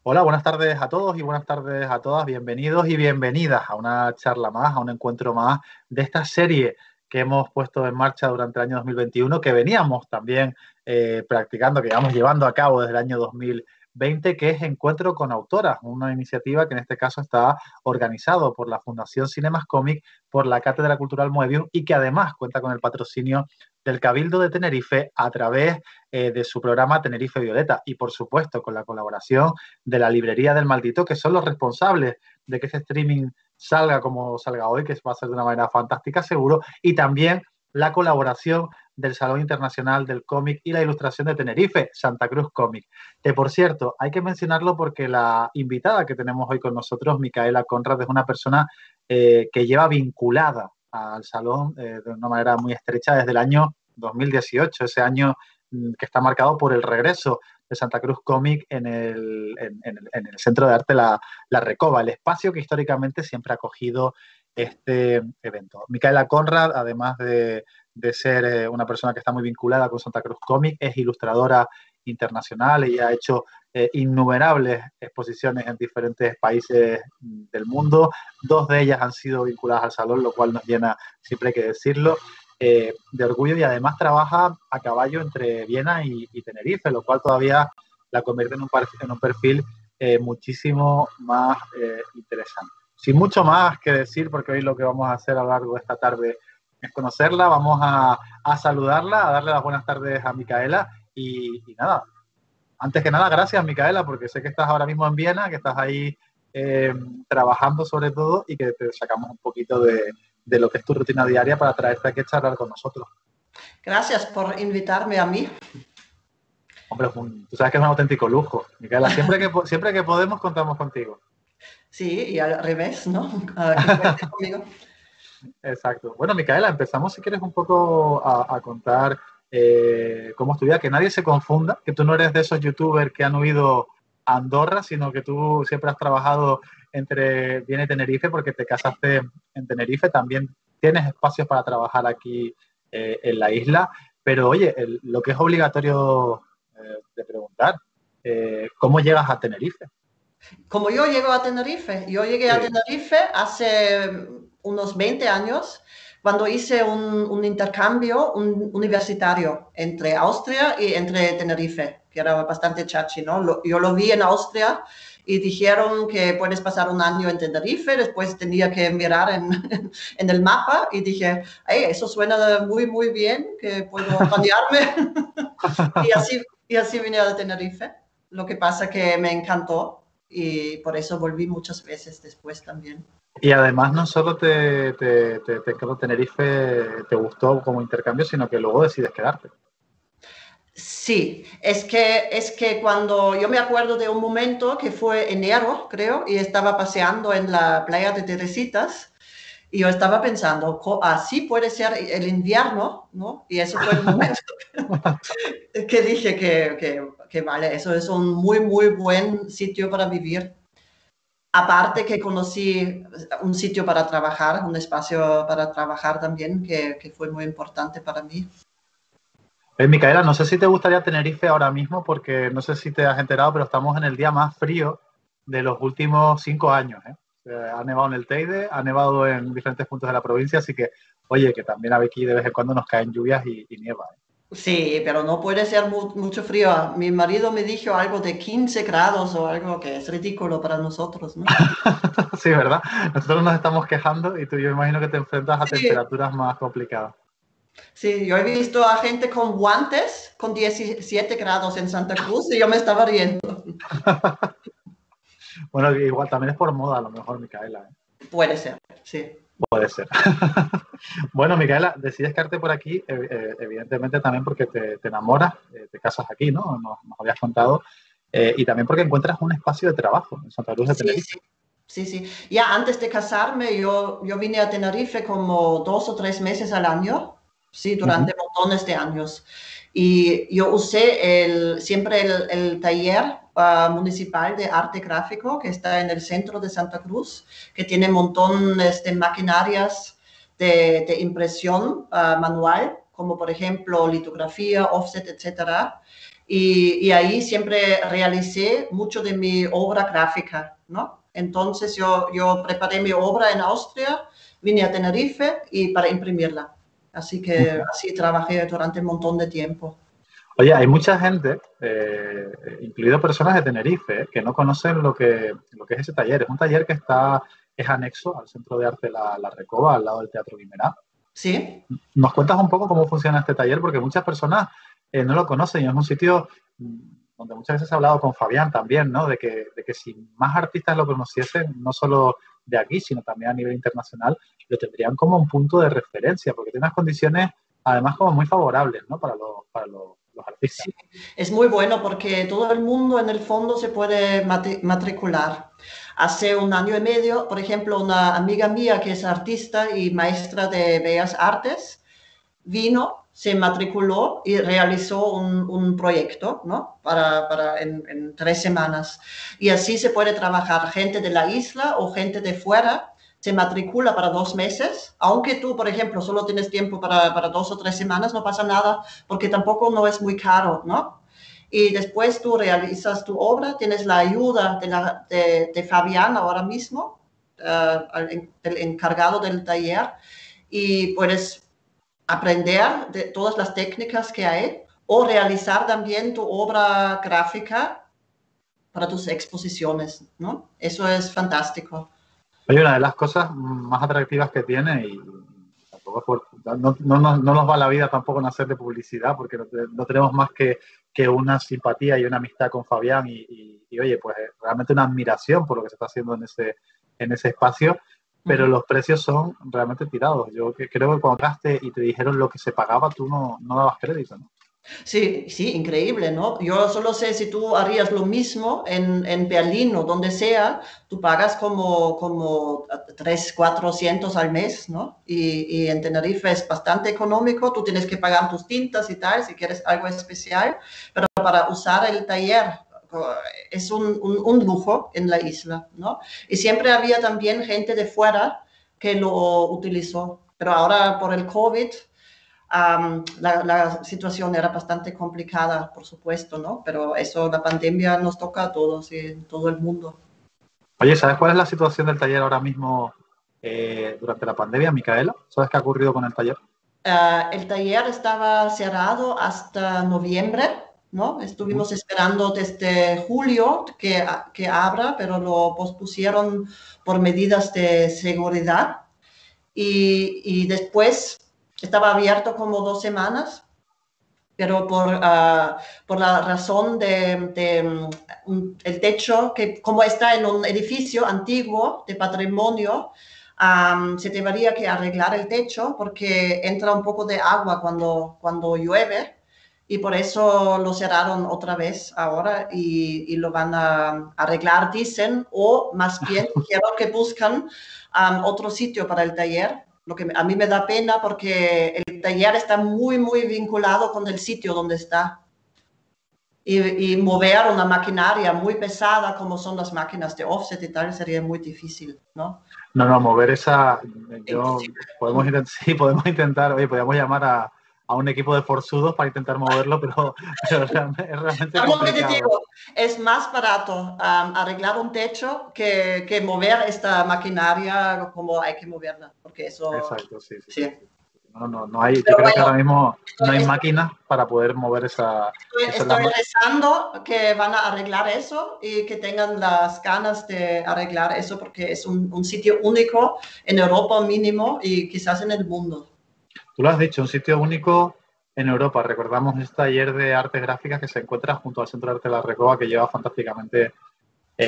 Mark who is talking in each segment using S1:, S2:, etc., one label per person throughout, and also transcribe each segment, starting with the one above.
S1: Hola, buenas tardes a todos y buenas tardes a todas. Bienvenidos y bienvenidas a una charla más, a un encuentro más de esta serie que hemos puesto en marcha durante el año 2021, que veníamos también practicando, que llevamos llevando a cabo desde el año 2020, que es Encuentro con Autoras, una iniciativa que en este caso está organizado por la Fundación Cinemas Cómic, por la Cátedra Cultural Moebius y que además cuenta con el patrocinio del Cabildo de Tenerife a través de su programa Tenerife Violeta y, por supuesto, con la colaboración de la Librería del Maldito, que son los responsables de que ese streaming salga como salga hoy, que va a ser de una manera fantástica, seguro, y también la colaboración del Salón Internacional del Cómic y la Ilustración de Tenerife, Santa Cruz Cómic. Que, por cierto, hay que mencionarlo porque la invitada que tenemos hoy con nosotros, Micaela Conrad, es una persona que lleva vinculada al Salón de una manera muy estrecha desde el año 2018, ese año que está marcado por el regreso de Santa Cruz Cómic en el Centro de Arte la Recoba, el espacio que históricamente siempre ha acogido este evento. Micaela Conrad, además de ser una persona que está muy vinculada con Santa Cruz Cómic, es ilustradora internacional y ha hecho innumerables exposiciones en diferentes países del mundo. Dos de ellas han sido vinculadas al salón, lo cual nos llena, siempre hay que decirlo, de orgullo, y además trabaja a caballo entre Viena y Tenerife, lo cual todavía la convierte en un perfil muchísimo más interesante. Sin mucho más que decir, porque hoy lo que vamos a hacer a lo largo de esta tarde es conocerla, vamos a saludarla, a darle las buenas tardes a Micaela y nada, antes que nada, gracias Micaela, porque sé que estás ahora mismo en Viena, que estás ahí trabajando sobre todo y que te sacamos un poquito de lo que es tu rutina diaria para traerte aquí a charlar con nosotros.
S2: Gracias por invitarme a mí.
S1: Hombre, tú sabes que es un auténtico lujo. Micaela, siempre que podemos contamos contigo.
S2: Sí, y al revés, ¿no? Que cuente conmigo.
S1: Exacto. Bueno, Micaela, empezamos si quieres un poco a contar cómo es tu vida, que nadie se confunda, que tú no eres de esos youtubers que han huido a Andorra, sino que tú siempre has trabajado entre Viena y Tenerife porque te casaste en Tenerife, también tienes espacios para trabajar aquí en la isla, pero oye, lo que es obligatorio de preguntar, ¿cómo llegas a Tenerife?
S2: Como yo llego a Tenerife, yo llegué a
S1: Sí.
S2: Tenerife hace unos 20 años, cuando hice un intercambio universitario entre Austria y entre Tenerife, que era bastante chachi, ¿no? Yo lo vi en Austria y dijeron que puedes pasar un año en Tenerife, después tenía que mirar en el mapa y dije, hey, eso suena muy, muy bien, que puedo bañarme. Y así vine a Tenerife. Lo que pasa que me encantó y por eso volví muchas veces después también.
S1: Y además no solo Tenerife te gustó como intercambio, sino que luego decides quedarte.
S2: Sí, es que cuando yo me acuerdo de un momento que fue enero, creo, y estaba paseando en la playa de Teresitas y yo estaba pensando, así puede ser el invierno, ¿no? Y eso fue el momento que dije que vale, eso es un muy, muy buen sitio para vivir. Aparte que conocí un sitio para trabajar, un espacio para trabajar también, que fue muy importante para mí.
S1: Micaela, no sé si te gustaría Tenerife ahora mismo, porque no sé si te has enterado, pero estamos en el día más frío de los últimos 5 años. Ha nevado en el Teide, ha nevado en diferentes puntos de la provincia, así que, oye, que también aquí de vez en cuando nos caen lluvias y nieva.
S2: Sí, pero no puede ser mucho frío. Mi marido me dijo algo de 15 grados o algo que es ridículo para nosotros, ¿no?
S1: Sí, ¿verdad? Nosotros nos estamos quejando y tú, yo imagino que te enfrentas a
S2: Sí,
S1: temperaturas más complicadas.
S2: sí, yo he visto a gente con guantes con 17 grados en Santa Cruz y yo me estaba riendo.
S1: Bueno, igual también es por moda, a lo mejor, Micaela.
S2: Puede ser, sí.
S1: Puede ser. Bueno, Micaela, decides quedarte por aquí, evidentemente también porque te enamoras, te casas aquí, ¿no? Nos habías contado, y también porque encuentras un espacio de trabajo en Santa Cruz de
S2: Sí,
S1: Tenerife.
S2: sí. Sí, sí. Ya antes de casarme, yo vine a Tenerife como 2 o 3 meses al año, sí,
S1: Uh -huh.
S2: durante montones de años. Y yo usé siempre el taller municipal de arte gráfico que está en el centro de Santa Cruz, que tiene montones de maquinarias de impresión manual. como por ejemplo litografía, offset, etcétera. Y ahí siempre realicé mucho de mi obra gráfica, ¿no? Entonces yo preparé mi obra en Austria, vine a Tenerife y para imprimirla. Así que así trabajé durante un montón de tiempo.
S1: Oye, hay mucha gente, incluido personas de Tenerife, que no conocen lo que es ese taller. Es un taller que es anexo al Centro de Arte La Recoba, al lado del Teatro Guimerá.
S2: ¿Sí?
S1: ¿Nos cuentas un poco cómo funciona este taller? Porque muchas personas no lo conocen y es un sitio donde muchas veces he hablado con Fabián también, ¿no? De que si más artistas lo conociesen, no solo de aquí, sino también a nivel internacional, lo tendrían como un punto de referencia, porque tiene unas condiciones, además, como muy favorables, ¿no? Para los artistas.
S2: Sí, es muy bueno porque todo el mundo en el fondo se puede matricular. Hace un año y medio, por ejemplo, una amiga mía que es artista y maestra de Bellas Artes vino, se matriculó y realizó un proyecto, ¿no? En 3 semanas. Y así se puede trabajar gente de la isla o gente de fuera. Se matricula para 2 meses, aunque tú, por ejemplo, solo tienes tiempo para 2 o 3 semanas, no pasa nada, porque tampoco no es muy caro, ¿no? Y después tú realizas tu obra, tienes la ayuda de Fabián ahora mismo, el encargado del taller, y puedes aprender de todas las técnicas que hay o realizar también tu obra gráfica para tus exposiciones, ¿no? Eso es fantástico.
S1: Oye, una de las cosas más atractivas que tiene, y tampoco es no nos va la vida tampoco en hacer de publicidad, porque no tenemos más que una simpatía y una amistad con Fabián y, oye, pues realmente una admiración por lo que se está haciendo en ese espacio, pero los precios son realmente tirados. Yo creo que cuando entraste y te dijeron lo que se pagaba, tú no dabas crédito, ¿no?
S2: Sí, sí, increíble, ¿no? Yo solo sé si tú harías lo mismo en Berlín o donde sea, tú pagas como 3, 400 al mes, ¿no? Y en Tenerife es bastante económico, tú tienes que pagar tus tintas y tal, si quieres algo especial, pero para usar el taller es un lujo en la isla, ¿no? Y siempre había también gente de fuera que lo utilizó, pero ahora por el COVID la situación era bastante complicada, por supuesto, ¿no? Pero eso, la pandemia nos toca a todos y en todo el mundo.
S1: Oye, ¿sabes cuál es la situación del taller ahora mismo durante la pandemia, Micaela? ¿Sabes qué ha ocurrido con el taller?
S2: El taller estaba cerrado hasta noviembre, ¿no? Estuvimos esperando desde julio que abra, pero lo pospusieron por medidas de seguridad. Y después estaba abierto como 2 semanas, pero por la razón el techo, que como está en un edificio antiguo de patrimonio, se debería que arreglar el techo porque entra un poco de agua cuando llueve y por eso lo cerraron otra vez ahora y lo van a arreglar, dicen, o más bien quiero que buscan otro sitio para el taller. Lo que a mí me da pena porque el taller está muy, muy vinculado con el sitio donde está. Y mover una maquinaria muy pesada como son las máquinas de offset y tal sería muy difícil, ¿no?
S1: No, mover esa. Yo,
S2: Imposible.
S1: sí, podemos intentar, oye, podríamos llamar a un equipo de forzudos para intentar moverlo, pero es realmente
S2: ¿Sabes lo que te
S1: complicado.
S2: digo? Es más barato arreglar un techo que mover esta maquinaria como hay que moverla, porque eso,
S1: Exacto, sí, sí, sí,
S2: sí.
S1: sí. No hay, yo
S2: Pero
S1: creo que
S2: bueno,
S1: ahora mismo no hay
S2: estoy,
S1: máquinas para poder mover esa.
S2: estoy rezando que van a arreglar eso y que tengan las ganas de arreglar eso porque es un sitio único en Europa mínimo y quizás en el mundo.
S1: Tú lo has dicho, un sitio único en Europa. Recordamos este taller de artes gráficas que se encuentra junto al Centro de Arte de la Recoba, que lleva fantásticamente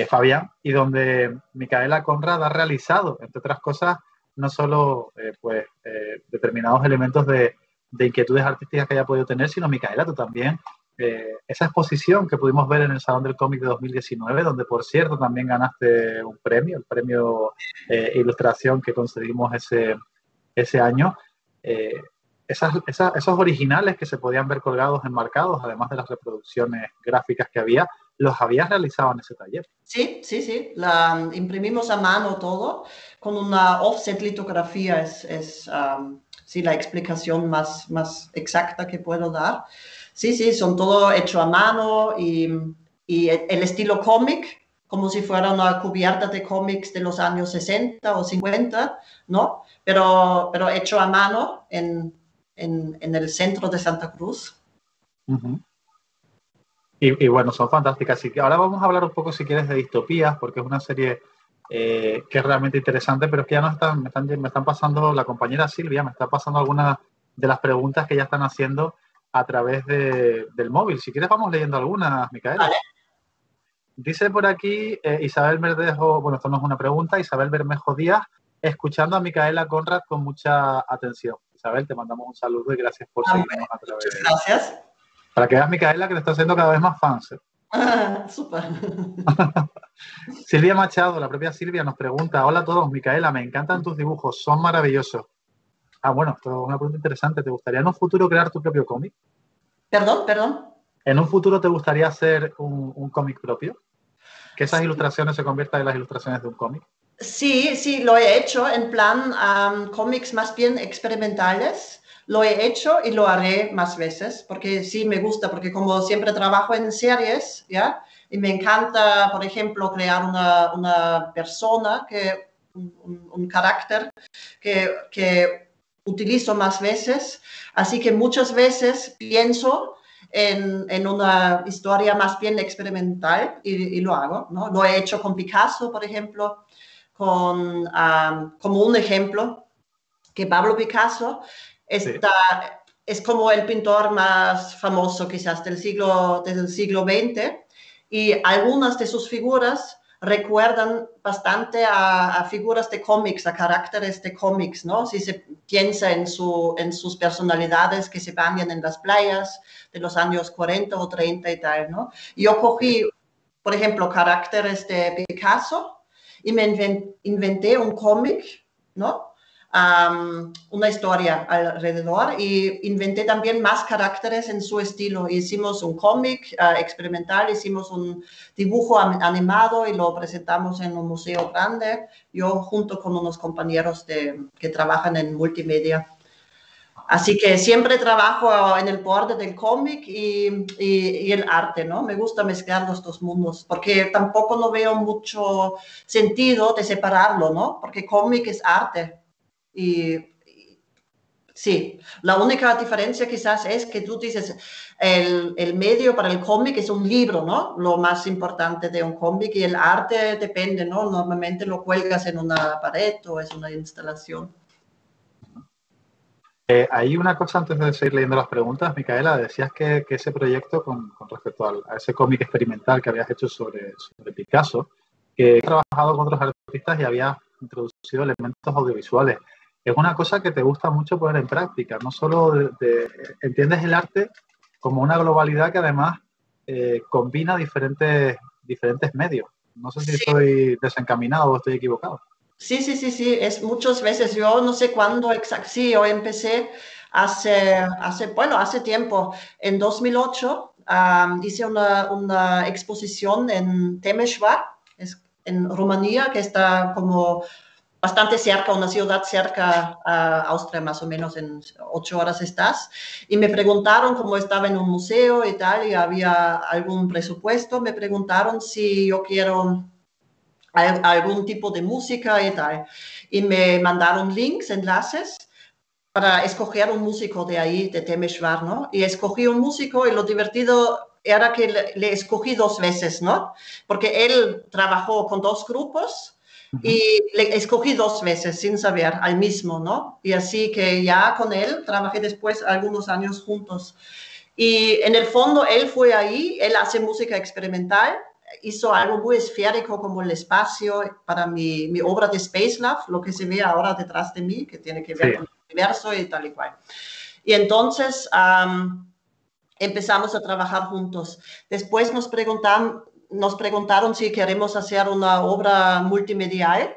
S1: Fabián, y donde Micaela Conrad ha realizado, entre otras cosas, no solo determinados elementos de inquietudes artísticas que haya podido tener, sino Micaela, tú también. Esa exposición que pudimos ver en el Salón del Cómic de 2019, donde por cierto también ganaste un premio, el premio Ilustración que conseguimos ese año. Eh, esos originales que se podían ver colgados, enmarcados, además de las reproducciones gráficas que había, los habías realizado en ese taller.
S2: Sí, sí, sí, la imprimimos a mano todo con una offset litografía, sí, la explicación más exacta que puedo dar. Sí, sí, son todo hecho a mano y el estilo cómic, como si fuera una cubierta de cómics de los años 60 o 50, ¿no? Pero hecho a mano en el centro de Santa Cruz.
S1: Uh-huh. Y bueno, son fantásticas. Así que ahora vamos a hablar un poco, si quieres, de distopías, porque es una serie que es realmente interesante, pero es que ya me están pasando, la compañera Silvia me está pasando algunas de las preguntas que ya están haciendo a través del móvil. Si quieres, vamos leyendo algunas, Micaela.
S2: Vale.
S1: Dice por aquí Isabel Verdejo, bueno, esto no es una pregunta, Isabel Bermejo Díaz, escuchando a Micaela Conrad con mucha atención. Isabel, te mandamos un saludo y gracias por seguirnos a través
S2: Muchas gracias.
S1: Para que veas, Micaela, que te está haciendo cada vez más fans.
S2: Súper.
S1: Silvia Machado, la propia Silvia, nos pregunta: hola a todos, Micaela, me encantan tus dibujos, son maravillosos. Ah, bueno, esto es una pregunta interesante. ¿Te gustaría en un futuro crear tu propio cómic?
S2: Perdón.
S1: ¿En un futuro te gustaría hacer un cómic propio? ¿Que esas ilustraciones se conviertan en las ilustraciones de un cómic?
S2: Sí, lo he hecho en plan cómics más bien experimentales. Lo he hecho y lo haré más veces porque sí me gusta, porque como siempre trabajo en series, ¿ya? Y me encanta, por ejemplo, crear una persona, un carácter que utilizo más veces. Así que muchas veces pienso en una historia más bien experimental y lo hago, ¿no? Lo he hecho con Picasso, por ejemplo, como un ejemplo, que Pablo Picasso está, sí, es como el pintor más famoso quizás del siglo XX y algunas de sus figuras recuerdan bastante a figuras de cómics, a caracteres de cómics, ¿no? Si se piensa en sus personalidades que se bañan en las playas de los años 40 o 30 y tal, ¿no? Yo cogí, por ejemplo, caracteres de Picasso y me inventé un cómic, ¿no? Una historia alrededor y inventé también más caracteres en su estilo. Hicimos un cómic experimental, hicimos un dibujo animado y lo presentamos en un museo grande, yo junto con unos compañeros que trabajan en multimedia. Así que siempre trabajo en el borde del cómic y el arte, ¿no? Me gusta mezclar los dos mundos, porque tampoco no veo mucho sentido de separarlo, ¿no? Porque cómic es arte. Sí, la única diferencia quizás es que tú dices, el medio para el cómic es un libro, ¿no? Lo más importante de un cómic y el arte depende, ¿no? Normalmente lo cuelgas en una pared o es una instalación.
S1: Hay una cosa antes de seguir leyendo las preguntas, Micaela, decías que ese proyecto con respecto a ese cómic experimental que habías hecho sobre Picasso, que has trabajado con otros artistas y habías introducido elementos audiovisuales. Es una cosa que te gusta mucho poner en práctica, no solo entiendes el arte como una globalidad que además combina diferentes medios. No sé si
S2: Sí.
S1: estoy desencaminado o estoy equivocado.
S2: Sí, es muchas veces, yo no sé cuándo exacto, sí, yo empecé hace tiempo, en 2008, hice una exposición en Temesvar, en Rumanía, que está como bastante cerca, una ciudad cerca a Austria, más o menos en 8 horas estás, y me preguntaron cómo estaba en un museo y tal, y había algún presupuesto, me preguntaron si yo quiero algún tipo de música y tal. Y me mandaron links, enlaces, para escoger un músico de ahí, de Temesvar, ¿no? Y escogí un músico y lo divertido era que le escogí 2 veces, ¿no? Porque él trabajó con 2 grupos y le escogí 2 veces sin saber al mismo, ¿no? Y así que ya con él trabajé después algunos años juntos. Y en el fondo él fue ahí, él hace música experimental, hizo algo muy esférico como el espacio para mi obra de Space Love, lo que se ve ahora detrás de mí, que tiene que ver
S1: Sí.
S2: con el universo y tal y cual. Y entonces empezamos a trabajar juntos. Después nos preguntaron si queremos hacer una obra multimedial.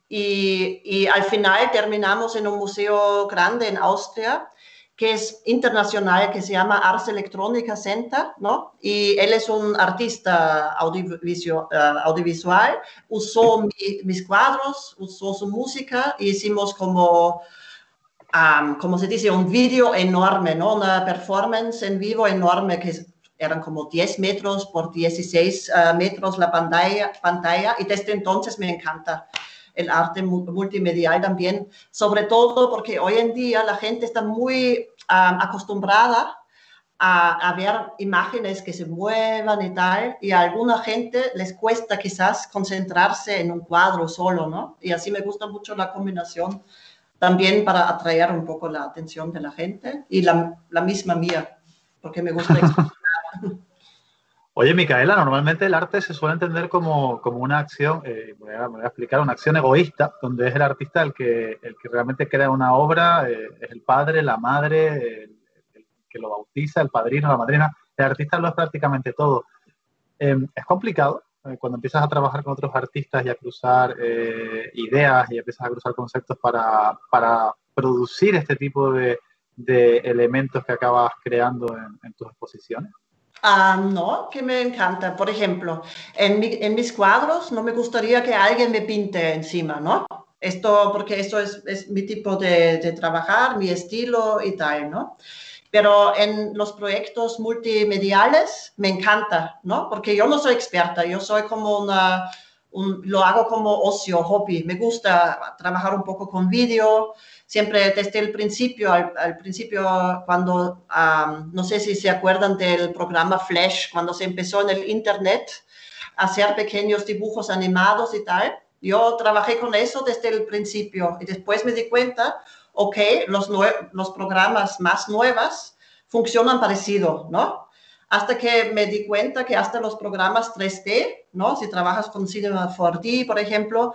S2: Y al final terminamos en un museo grande en Austria, que es internacional, que se llama Ars Electronica Center, ¿no? Y él es un artista audiovisual, usó mis cuadros, usó su música, y hicimos como como se dice, un vídeo enorme, ¿no? Una performance en vivo enorme que eran como 10 metros por 16 metros la pantalla y desde entonces me encanta el arte multimedial también, sobre todo porque hoy en día la gente está muy acostumbrada a ver imágenes que se muevan y tal, y a alguna gente les cuesta quizás concentrarse en un cuadro solo, ¿no? Y así me gusta mucho la combinación también para atraer un poco la atención de la gente y la misma mía, porque me gusta explorar.
S1: Oye, Micaela, normalmente el arte se suele entender como una acción, me voy a explicar, una acción egoísta, donde es el artista el que realmente crea una obra, es el padre, la madre, el que lo bautiza, el padrino, la madrina. El artista lo es prácticamente todo. Es complicado cuando empiezas a trabajar con otros artistas y a cruzar ideas y empiezas a cruzar conceptos para producir este tipo de elementos que acabas creando en tus exposiciones.
S2: No, que me encanta. Por ejemplo, en mis cuadros no me gustaría que alguien me pinte encima, ¿no? Esto, porque esto es mi tipo de trabajar, mi estilo y tal, ¿no? Pero en los proyectos multimediales me encanta, ¿no? Porque yo no soy experta, yo soy como lo hago como ocio, hobby. Me gusta trabajar un poco con vídeo, siempre desde el principio, al principio cuando, no sé si se acuerdan del programa Flash, cuando se empezó en el Internet a hacer pequeños dibujos animados y tal. Yo trabajé con eso desde el principio y después me di cuenta, ok, los programas más nuevos funcionan parecido, ¿no? Hasta que me di cuenta que hasta los programas 3D, ¿no? Si trabajas con Cinema 4D, por ejemplo,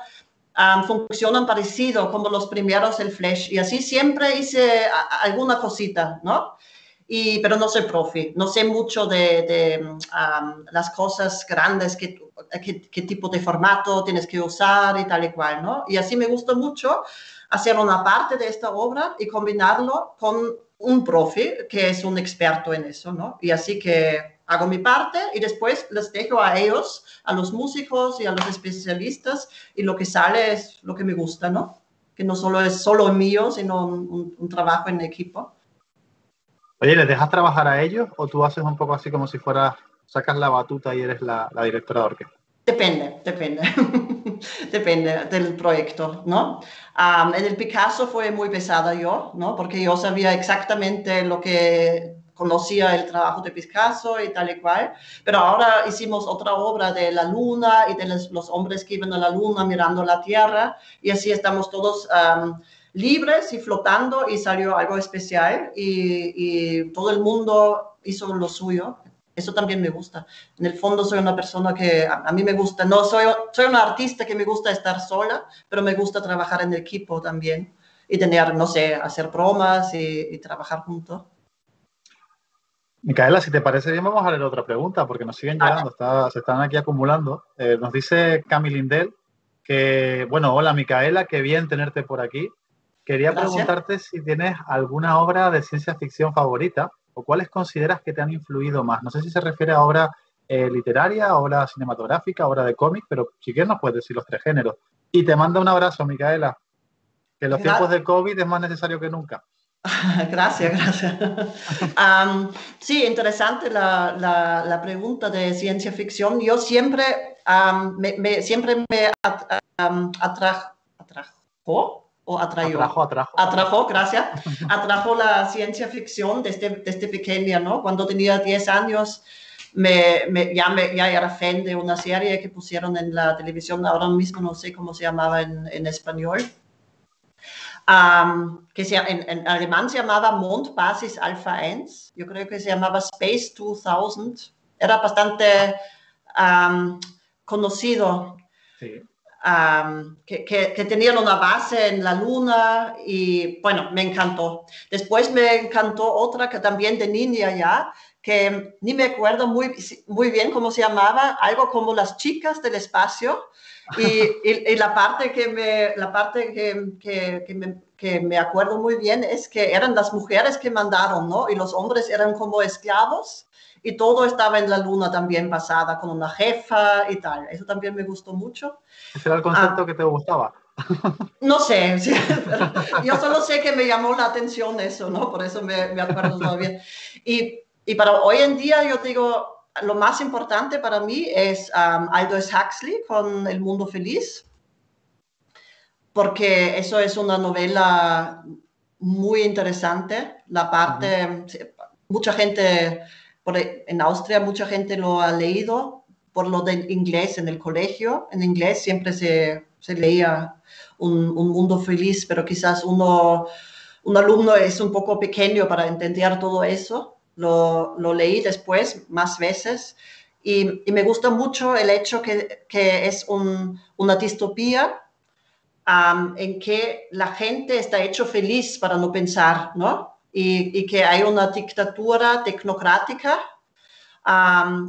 S2: funcionan parecido como los primeros, el Flash. Y así siempre hice alguna cosita, ¿no? Pero no soy profe, no sé mucho de las cosas grandes, qué tipo de formato tienes que usar y tal y cual, ¿no? Y así me gusta mucho hacer una parte de esta obra y combinarlo con un profe que es un experto en eso, ¿no? Y así que hago mi parte y después les dejo a ellos, a los músicos y a los especialistas, y lo que sale es lo que me gusta, ¿no? Que no solo es solo mío, sino un trabajo en equipo.
S1: Oye, ¿les dejas trabajar a ellos o tú haces un poco así como si fueras, sacas la batuta y eres la directora de orquesta?
S2: Depende, depende del proyecto, ¿no? En el Picasso fue muy pesada yo, ¿no? Porque yo sabía exactamente lo que conocía el trabajo de Picasso y tal y cual, pero ahora hicimos otra obra de la luna y de los hombres que iban a la luna mirando la tierra y así estamos todos libres y flotando y salió algo especial y todo el mundo hizo lo suyo. Eso también me gusta. En el fondo soy una persona que a mí me gusta, no soy una artista que me gusta estar sola, pero me gusta trabajar en equipo también y tener, no sé, hacer bromas y trabajar juntos.
S1: Micaela, si te parece bien, vamos a leer otra pregunta porque nos siguen llegando, se están aquí acumulando. Nos dice Cami Lindell que, bueno, hola Micaela, qué bien tenerte por aquí. Quería
S2: Gracias.
S1: preguntarte si tienes alguna obra de ciencia ficción favorita o cuáles consideras que te han influido más. No sé si se refiere a obra literaria, obra cinematográfica, obra de cómic, pero si quieres nos puedes decir los tres géneros. Y te mando un abrazo, Micaela, que en los tiempos
S2: Gra
S1: de COVID es más necesario que nunca.
S2: gracias. Sí, interesante la pregunta de ciencia ficción. Yo siempre, siempre me atrajo o atrayó.
S1: Atrajo.
S2: Atrajo, gracias. Atrajo la ciencia ficción desde pequeña, ¿no? Cuando tenía 10 años ya era fan de una serie que pusieron en la televisión, ahora mismo no sé cómo se llamaba en español, en alemán se llamaba Mondbasis Alpha 1, yo creo que se llamaba Space 2000, era bastante conocido,
S1: Sí.
S2: que tenían una base en la luna y bueno, me encantó. Después me encantó otra que también de niña ya, que ni me acuerdo muy bien cómo se llamaba, algo como las chicas del espacio. Y la parte que me acuerdo muy bien es que eran las mujeres que mandaron, ¿no? Y los hombres eran como esclavos y todo estaba en la luna también basada con una jefa y tal. Eso también me gustó mucho.
S1: Ese era el concepto
S2: Ah,
S1: que te gustaba.
S2: No sé, sí, yo solo sé que me llamó la atención eso, ¿no? Por eso me acuerdo todavía. Y para hoy en día yo digo, lo más importante para mí es Aldous Huxley con El Mundo Feliz, porque eso es una novela muy interesante. La
S1: Ujú.
S2: parte, mucha gente, en Austria mucha gente lo ha leído por lo del inglés en el colegio. En inglés siempre se leía un mundo feliz, pero quizás un alumno es un poco pequeño para entender todo eso. Lo leí después más veces y me gusta mucho el hecho que es una distopía en que la gente está hecho feliz para no pensar, ¿no? Y que hay una dictadura tecnocrática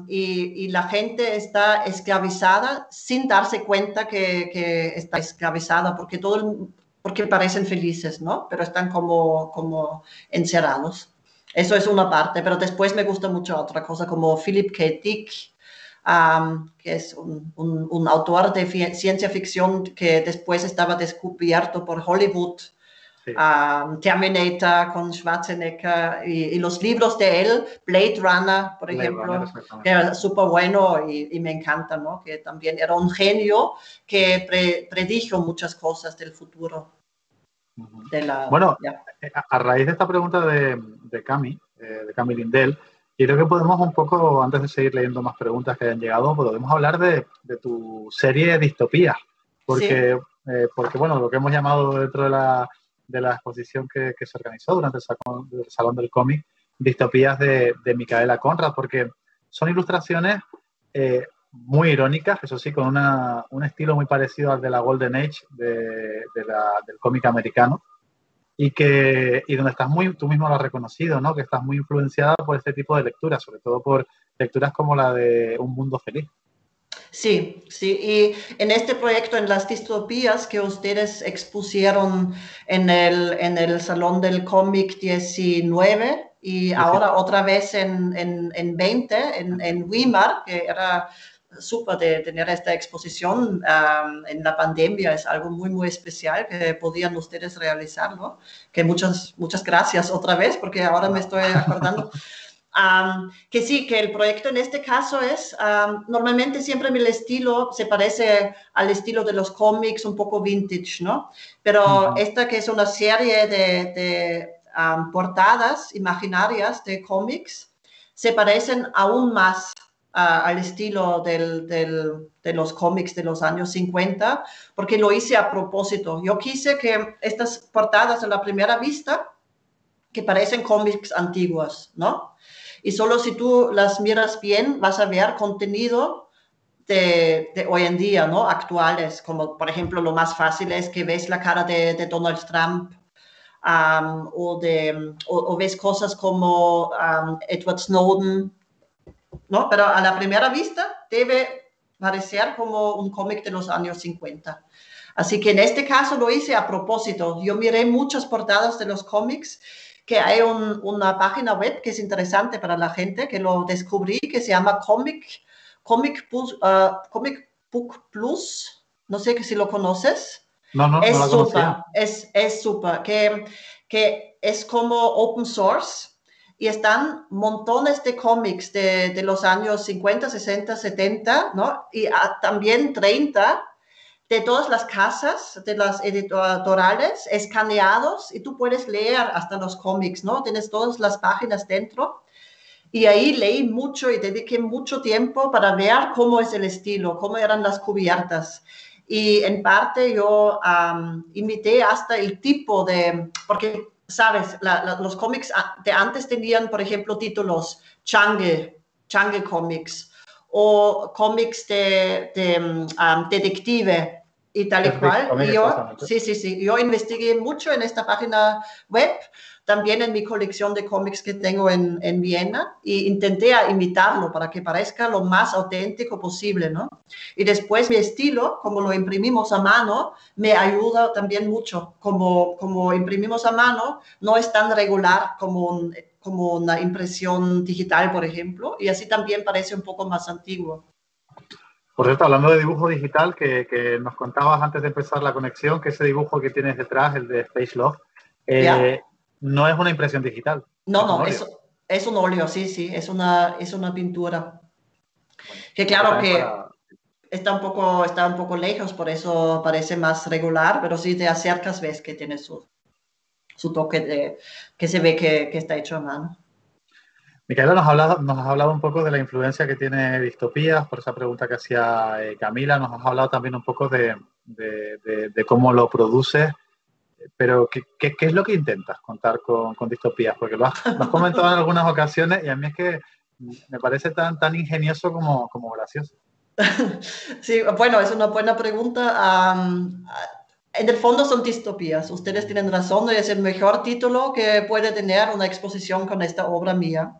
S2: y la gente está esclavizada sin darse cuenta que está esclavizada porque parecen felices, ¿no? Pero están como encerrados. Eso es una parte, pero después me gusta mucho otra cosa como Philip K. Dick, que es un autor de ciencia ficción que después estaba descubierto por Hollywood,
S1: Sí,
S2: Terminator con Schwarzenegger y los libros de él, Blade Runner, por
S1: Blade Runner,
S2: ejemplo, que
S1: exactamente.
S2: era súper bueno y me encanta, ¿no? Que también era un genio que predijo muchas cosas del futuro
S1: Ujú.
S2: de la...
S1: Bueno,
S2: Ya.
S1: a raíz de esta pregunta de Cami Lindell, creo que podemos un poco, antes de seguir leyendo más preguntas que hayan llegado, podemos hablar de tu serie Distopía,
S2: Sí,
S1: porque bueno, lo que hemos llamado dentro de la exposición que se organizó durante el Salón del Cómic, Distopías de Micaela Conrad, porque son ilustraciones muy irónicas, eso sí, con un estilo muy parecido al de la Golden Age del cómic americano y donde estás muy, tú mismo lo has reconocido, ¿no? Que estás muy influenciada por este tipo de lecturas, sobre todo por lecturas como la de Un Mundo Feliz.
S2: sí, sí. Y en este proyecto, en las distopías que ustedes expusieron en el Salón del Cómic 19 y ahora
S1: 19,
S2: otra vez en 20, en Weimar, que era súper de tener esta exposición en la pandemia, es algo muy, muy especial que podían ustedes realizar, ¿no? Que muchas gracias otra vez, porque ahora me
S1: no.
S2: estoy acordando. Que sí, que el proyecto en este caso es, normalmente siempre el estilo se parece al estilo de los cómics, un poco vintage, ¿no? Pero esta que es una serie de portadas imaginarias de cómics, se parecen aún más al estilo de los cómics de los años 50, porque lo hice a propósito. Yo quise que estas portadas a la primera vista, que parecen cómics antiguos, ¿no? Y solo si tú las miras bien vas a ver contenido de hoy en día, ¿no? Actuales, como por ejemplo lo más fácil es que ves la cara de Donald Trump o ves cosas como Edward Snowden, ¿no? Pero a la primera vista debe parecer como un cómic de los años 50. Así que en este caso lo hice a propósito. Yo miré muchas portadas de los cómics, que hay una página web que es interesante para la gente, que lo descubrí, que se llama Comic Book Plus. No sé si lo conoces.
S1: No, no, no la
S2: Es súper,
S1: conocía.
S2: es súper, que es como open source y están montones de cómics de los años 50, 60, 70, ¿no? Y también 30 de todas las casas, de las editoriales, escaneados y tú puedes leer hasta los cómics, ¿no? Tienes todas las páginas dentro. Y ahí leí mucho y dediqué mucho tiempo para ver cómo es el estilo, cómo eran las cubiertas. Y en parte yo imité hasta el tipo porque, sabes, los cómics de antes tenían, por ejemplo, títulos Jungle Comics o cómics de detective y tal y
S1: Detective
S2: cual.
S1: Comics,
S2: Y yo,
S1: exactamente.
S2: sí, sí, sí, yo investigué mucho en esta página web, también en mi colección de cómics que tengo en Viena, y intenté imitarlo para que parezca lo más auténtico posible, ¿no? Y después mi estilo, como lo imprimimos a mano, me ayuda también mucho. Como imprimimos a mano, no es tan regular como una impresión digital, por ejemplo, y así también parece un poco más antiguo.
S1: Por cierto, hablando de dibujo digital, que nos contabas antes de empezar la conexión, que ese dibujo que tienes detrás, el de Space Love,
S2: ¿Ya?
S1: no es una impresión digital,
S2: No,
S1: es un
S2: no,
S1: óleo.
S2: es un óleo, sí, sí, es una pintura.
S1: Bueno,
S2: Que
S1: sirve
S2: claro
S1: también
S2: que
S1: para...
S2: está un poco lejos, por eso parece más regular, pero si te acercas ves que tiene su toque de que se ve que está hecho a mano.
S1: Micaela, nos has hablado un poco de la influencia que tiene Distopías, por esa pregunta que hacía Camila, nos has hablado también un poco de cómo lo produces, pero ¿qué es lo que intentas contar con Distopías? Porque lo has comentado en algunas ocasiones y a mí es que me parece tan ingenioso como gracioso.
S2: Sí, bueno, es una buena pregunta. En el fondo son distopías. Ustedes tienen razón, es el mejor título que puede tener una exposición con esta obra mía.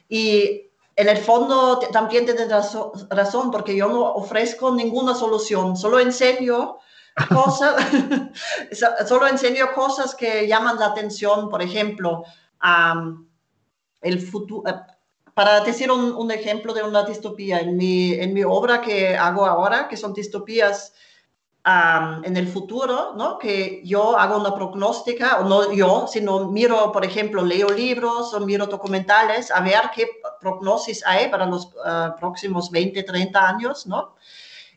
S2: Y en el fondo también tienen razón, porque yo no ofrezco ninguna solución, solo enseño cosas, solo enseño cosas que llaman la atención, por ejemplo, um, el futuro. Para decir un ejemplo de una distopía, en mi obra que hago ahora, que son distopías en el futuro, ¿no? Que yo hago una prognóstica, o no yo, sino miro, por ejemplo, leo libros o miro documentales a ver qué prognosis hay para los próximos 20, 30 años, ¿no?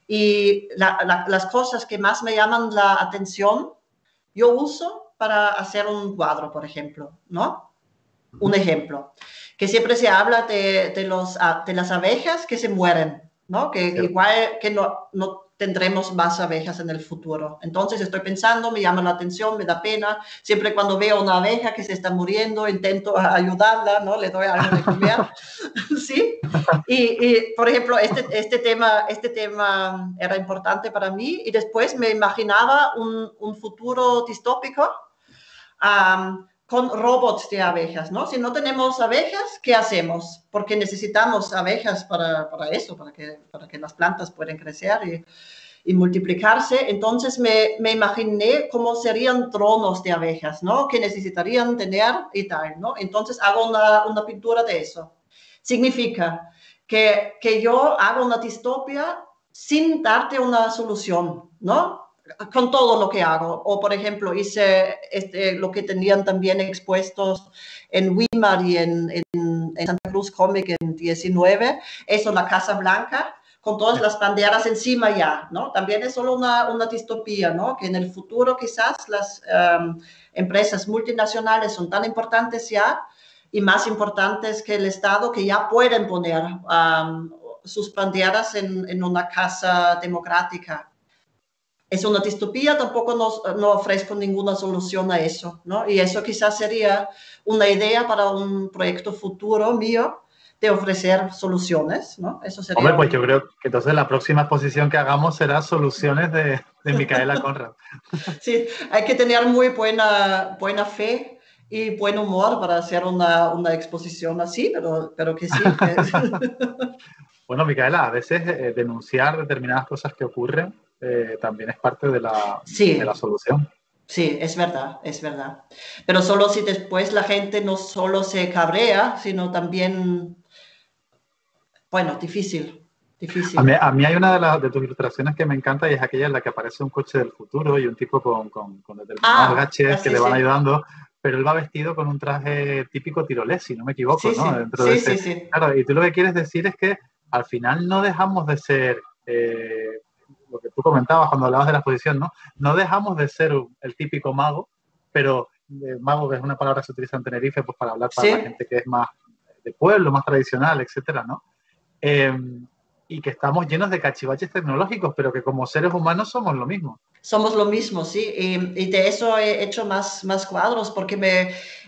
S2: Y las cosas que más me llaman la atención, yo uso para hacer un cuadro, por ejemplo, ¿no? Un ejemplo, que siempre se habla de las abejas que se mueren, ¿no? Que
S1: ¿Cierto?
S2: igual que no tendremos más abejas en el futuro. Entonces estoy pensando, me llama la atención, me da pena. Siempre cuando veo una abeja que se está muriendo, intento ayudarla, ¿no? Le doy algo de comer, ¿sí? Por ejemplo, este tema era importante para mí y después me imaginaba un futuro distópico con robots de abejas, ¿no? Si no tenemos abejas, ¿qué hacemos? Porque necesitamos abejas para eso, para que las plantas puedan crecer y multiplicarse. Entonces me imaginé cómo serían tronos de abejas, ¿no? Que necesitarían tener y tal, ¿no? Entonces hago una pintura de eso. Significa que yo hago una distopia sin darte una solución, ¿no? Con todo lo que hago. O, por ejemplo, hice lo que tenían también expuestos en Weimar y en Santa Cruz Comic en 19, eso, la Casa Blanca, con todas las banderas encima ya, ¿no? También es solo una distopía, ¿no? Que en el futuro quizás las empresas multinacionales son tan importantes ya y más importantes que el Estado que ya pueden poner sus banderas en una casa democrática. Es una distopía, tampoco no ofrezco ninguna solución a eso, ¿no? Y eso quizás sería una idea para un proyecto futuro mío de ofrecer soluciones, ¿no? Eso
S1: Hombre,
S2: sería
S1: pues yo
S2: un...
S1: creo que entonces la próxima exposición que hagamos será Soluciones de Micaela Conrad.
S2: Sí, hay que tener muy buena fe y buen humor para hacer una exposición así, pero que sí. Que...
S1: Bueno, Micaela, a veces denunciar determinadas cosas que ocurren también es parte de la
S2: Sí,
S1: solución.
S2: sí, es verdad, es verdad. Pero solo si después la gente no solo se cabrea, sino también, bueno, difícil, difícil.
S1: A mí hay una de tus ilustraciones que me encanta y es aquella en la que aparece un coche del futuro y un tipo con determinados
S2: Ah,
S1: gadgets que
S2: sí,
S1: le van
S2: sí,
S1: ayudando, pero él va vestido con un traje típico tirolés, si no me equivoco,
S2: sí,
S1: ¿no?
S2: sí,
S1: Dentro de
S2: sí, sí,
S1: ese...
S2: sí.
S1: Claro, y tú lo que quieres decir es que al final no dejamos de ser, lo que tú comentabas cuando hablabas de la exposición, ¿no? No dejamos de ser el típico mago, pero mago, que es una palabra que se utiliza en Tenerife pues, para hablar para la
S2: Sí,
S1: gente que es más de pueblo, más tradicional, etcétera, ¿no? Eh, y que estamos llenos de cachivaches tecnológicos, pero que como seres humanos somos lo mismo.
S2: somos lo mismo, sí. Y de eso he hecho más cuadros porque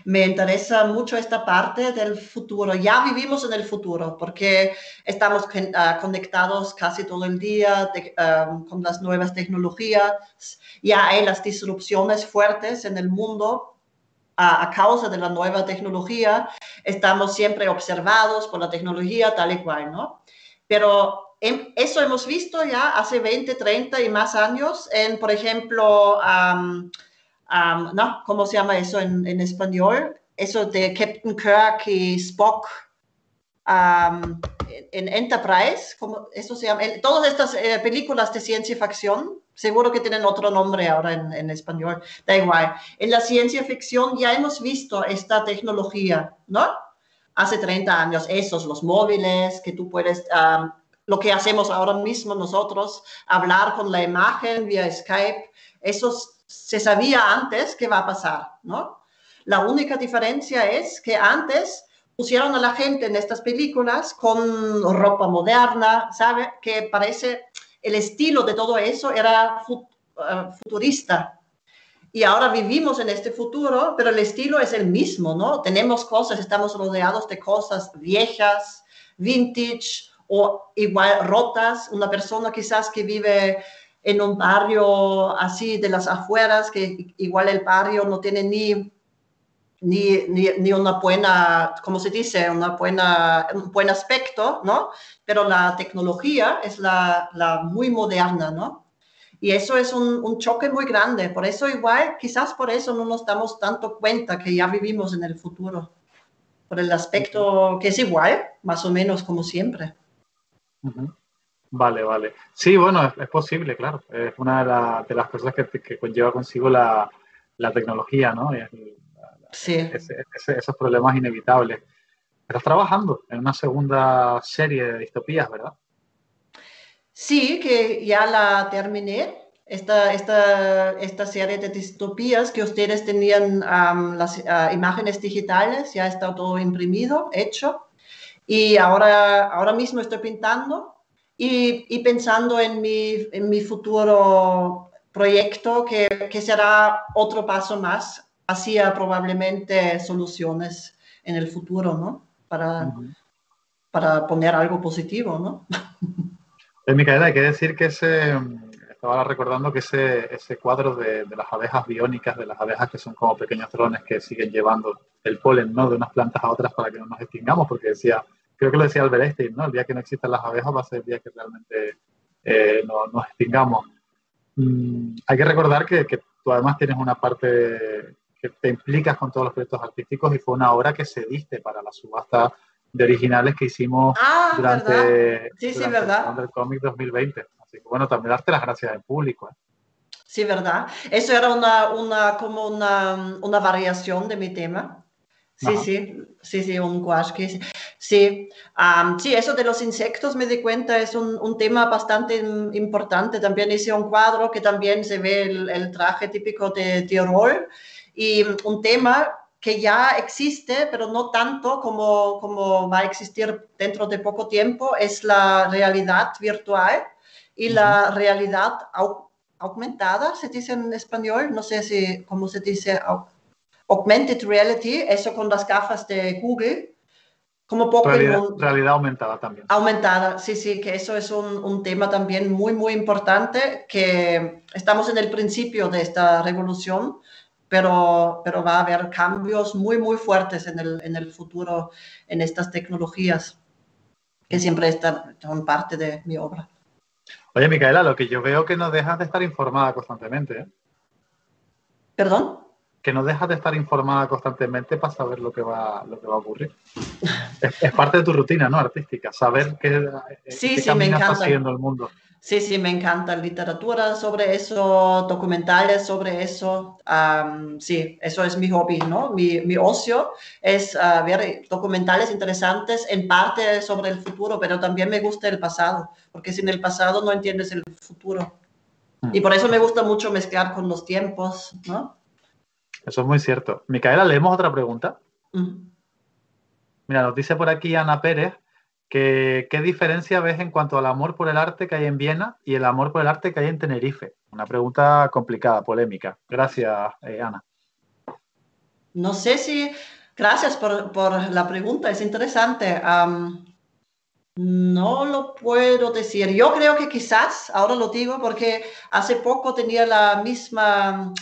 S2: me interesa mucho esta parte del futuro. Ya vivimos en el futuro porque estamos conectados casi todo el día con las nuevas tecnologías. Ya hay las disrupciones fuertes en el mundo a causa de la nueva tecnología, estamos siempre observados por la tecnología tal y cual, ¿no? Pero eso hemos visto ya hace 20, 30 y más años en, por ejemplo, ¿no? ¿Cómo se llama eso en español? Eso de Captain Kirk y Spock. en Enterprise, como eso se llama, todas estas películas de ciencia ficción, seguro que tienen otro nombre ahora en español, da igual. En la ciencia ficción ya hemos visto esta tecnología, ¿no? Hace 30 años, los móviles, que tú puedes, lo que hacemos ahora mismo nosotros, hablar con la imagen vía Skype, eso se sabía antes que va a pasar, ¿no? La única diferencia es que antes pusieron a la gente en estas películas con ropa moderna, ¿sabe? Que parece, el estilo de todo eso era futurista. Y ahora vivimos en este futuro, pero el estilo es el mismo, ¿no? Tenemos cosas, estamos rodeados de cosas viejas, vintage o igual rotas. Una persona quizás que vive en un barrio así de las afueras, que igual el barrio no tiene ni una buena, ¿cómo se dice? Un buen aspecto, ¿no? Pero la tecnología es la muy moderna, ¿no? Y eso es un choque muy grande. Por eso igual, quizás por eso no nos damos tanto cuenta que ya vivimos en el futuro. Por el aspecto que es igual, más o menos como siempre.
S1: Vale, vale. Sí, bueno, es posible, claro. Es una de las cosas que conlleva consigo la tecnología, ¿no?
S2: Sí.
S1: Esos problemas inevitables. Estás trabajando en una segunda serie de distopías, ¿verdad?
S2: Sí, que ya la terminé. Esta serie de distopías que ustedes tenían las imágenes digitales, ya está todo imprimido, hecho. Y ahora mismo estoy pintando y pensando en mi futuro proyecto que será otro paso más hacia probablemente soluciones en el futuro, ¿no? Para poner algo positivo, ¿no?
S1: Micaela, hay que decir que estaba recordando que ese cuadro de las abejas biónicas, de las abejas que son como pequeños drones que siguen llevando el polen, ¿no? De unas plantas a otras para que no nos extingamos, porque creo que lo decía Albert Einstein, ¿no? El día que no existan las abejas va a ser el día que realmente nos extingamos. Hay que recordar que tú además tienes una parte que te implicas con todos los proyectos artísticos y fue una obra que cediste para la subasta de originales que hicimos
S2: Ah, ¿verdad? Sí, sí,
S1: durante el Salón
S2: ¿verdad?
S1: del Cómic 2020. Así que bueno, también darte las gracias en público.
S2: Sí, ¿verdad? Eso era como una variación de mi tema. Sí,
S1: Ajá.
S2: sí, un gouache que hice. Sí, sí, eso de los insectos me di cuenta es un tema bastante importante. También hice un cuadro que también se ve el traje típico de Tirol y un tema que ya existe, pero no tanto como va a existir dentro de poco tiempo, es la realidad virtual y la realidad aumentada, se dice en español, no sé cómo se dice, augmented reality, eso con las gafas de Google, como Pokémon.
S1: Realidad aumentada también.
S2: Aumentada, sí, sí, que eso es un tema también muy, muy importante, que estamos en el principio de esta revolución, pero va a haber cambios muy, muy fuertes en el futuro en estas tecnologías, que siempre son parte de mi obra.
S1: Oye, Micaela, lo que yo veo que no dejas de estar informada constantemente, ¿eh?
S2: ¿Perdón?
S1: Que no dejas de estar informada constantemente para saber lo que va a ocurrir. Es parte de tu rutina, ¿no? Artística, saber
S2: Sí,
S1: qué
S2: sí, me
S1: camino está
S2: encanta.
S1: siguiendo el mundo.
S2: Sí, sí, me encanta literatura sobre eso, documentales sobre eso. Sí, eso es mi hobby, ¿no? Mi ocio es ver documentales interesantes, en parte sobre el futuro, pero también me gusta el pasado, porque sin el pasado no entiendes el futuro. Y por eso me gusta mucho mezclar con los tiempos, ¿no?
S1: Eso es muy cierto. Micaela, leemos otra pregunta.
S2: Mm.
S1: Mira, nos dice por aquí Ana Pérez que qué diferencia ves en cuanto al amor por el arte que hay en Viena y el amor por el arte que hay en Tenerife. Una pregunta complicada, polémica. Gracias, Ana.
S2: No sé si... Gracias por la pregunta, es interesante. No lo puedo decir. Yo creo que quizás, ahora lo digo porque hace poco tenía la misma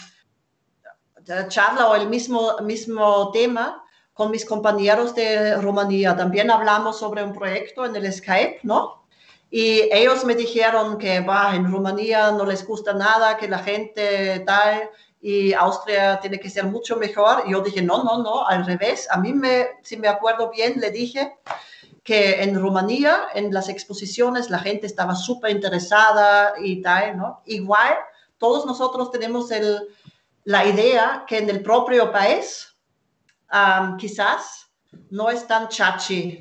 S2: charla o el mismo tema con mis compañeros de Rumanía. También hablamos sobre un proyecto en el Skype, ¿no? Y ellos me dijeron que en Rumanía no les gusta nada, que la gente tal, y Austria tiene que ser mucho mejor. Y yo dije, no, al revés. A mí, si me acuerdo bien, le dije que en Rumanía, en las exposiciones, la gente estaba súper interesada y tal, ¿no? Igual, todos nosotros tenemos la idea que en el propio país quizás no es tan chachi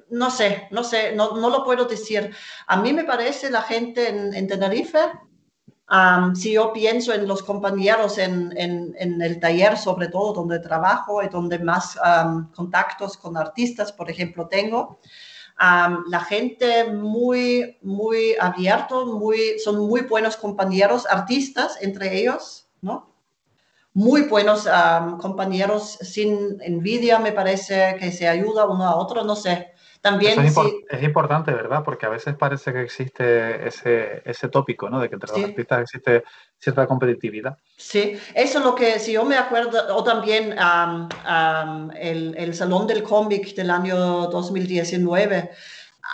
S2: no sé, no lo puedo decir. A mí me parece la gente en Tenerife, si yo pienso en los compañeros en el taller, sobre todo donde trabajo y donde más contactos con artistas, por ejemplo, tengo, la gente muy abierto, son muy buenos compañeros, artistas entre ellos, ¿no? Muy buenos compañeros, sin envidia, me parece que se ayuda uno a otro, no sé.
S1: Eso
S2: También sí,
S1: es importante, ¿verdad? Porque a veces parece que existe ese tópico, ¿no? De que entre los
S2: sí.
S1: artistas existe cierta competitividad.
S2: Sí, eso es lo que, si yo me acuerdo, o también el Salón del Cómic del año 2019,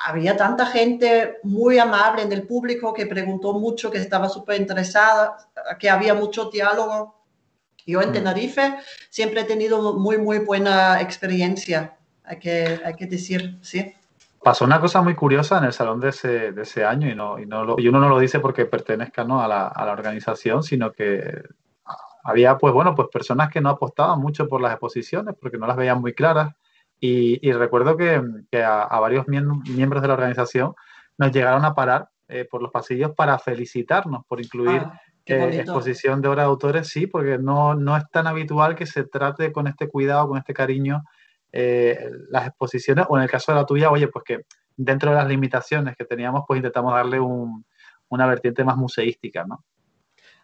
S2: había tanta gente muy amable en el público que preguntó mucho, que estaba súper interesada, que había mucho diálogo. Yo en Tenerife siempre he tenido muy buena experiencia, hay que decir, sí.
S1: Pasó una cosa muy curiosa en el salón de ese año y uno no lo dice porque pertenezca, ¿no? a la organización, sino que había, pues bueno, pues personas que no apostaban mucho por las exposiciones porque no las veían muy claras y recuerdo que a varios miembros de la organización nos llegaron a parar por los pasillos para felicitarnos por incluir
S2: Qué bonito.
S1: exposición de obras de autores, sí, porque no es tan habitual que se trate con este cuidado, con este cariño las exposiciones, o en el caso de la tuya, oye, pues que dentro de las limitaciones que teníamos, pues intentamos darle una vertiente más museística, ¿no?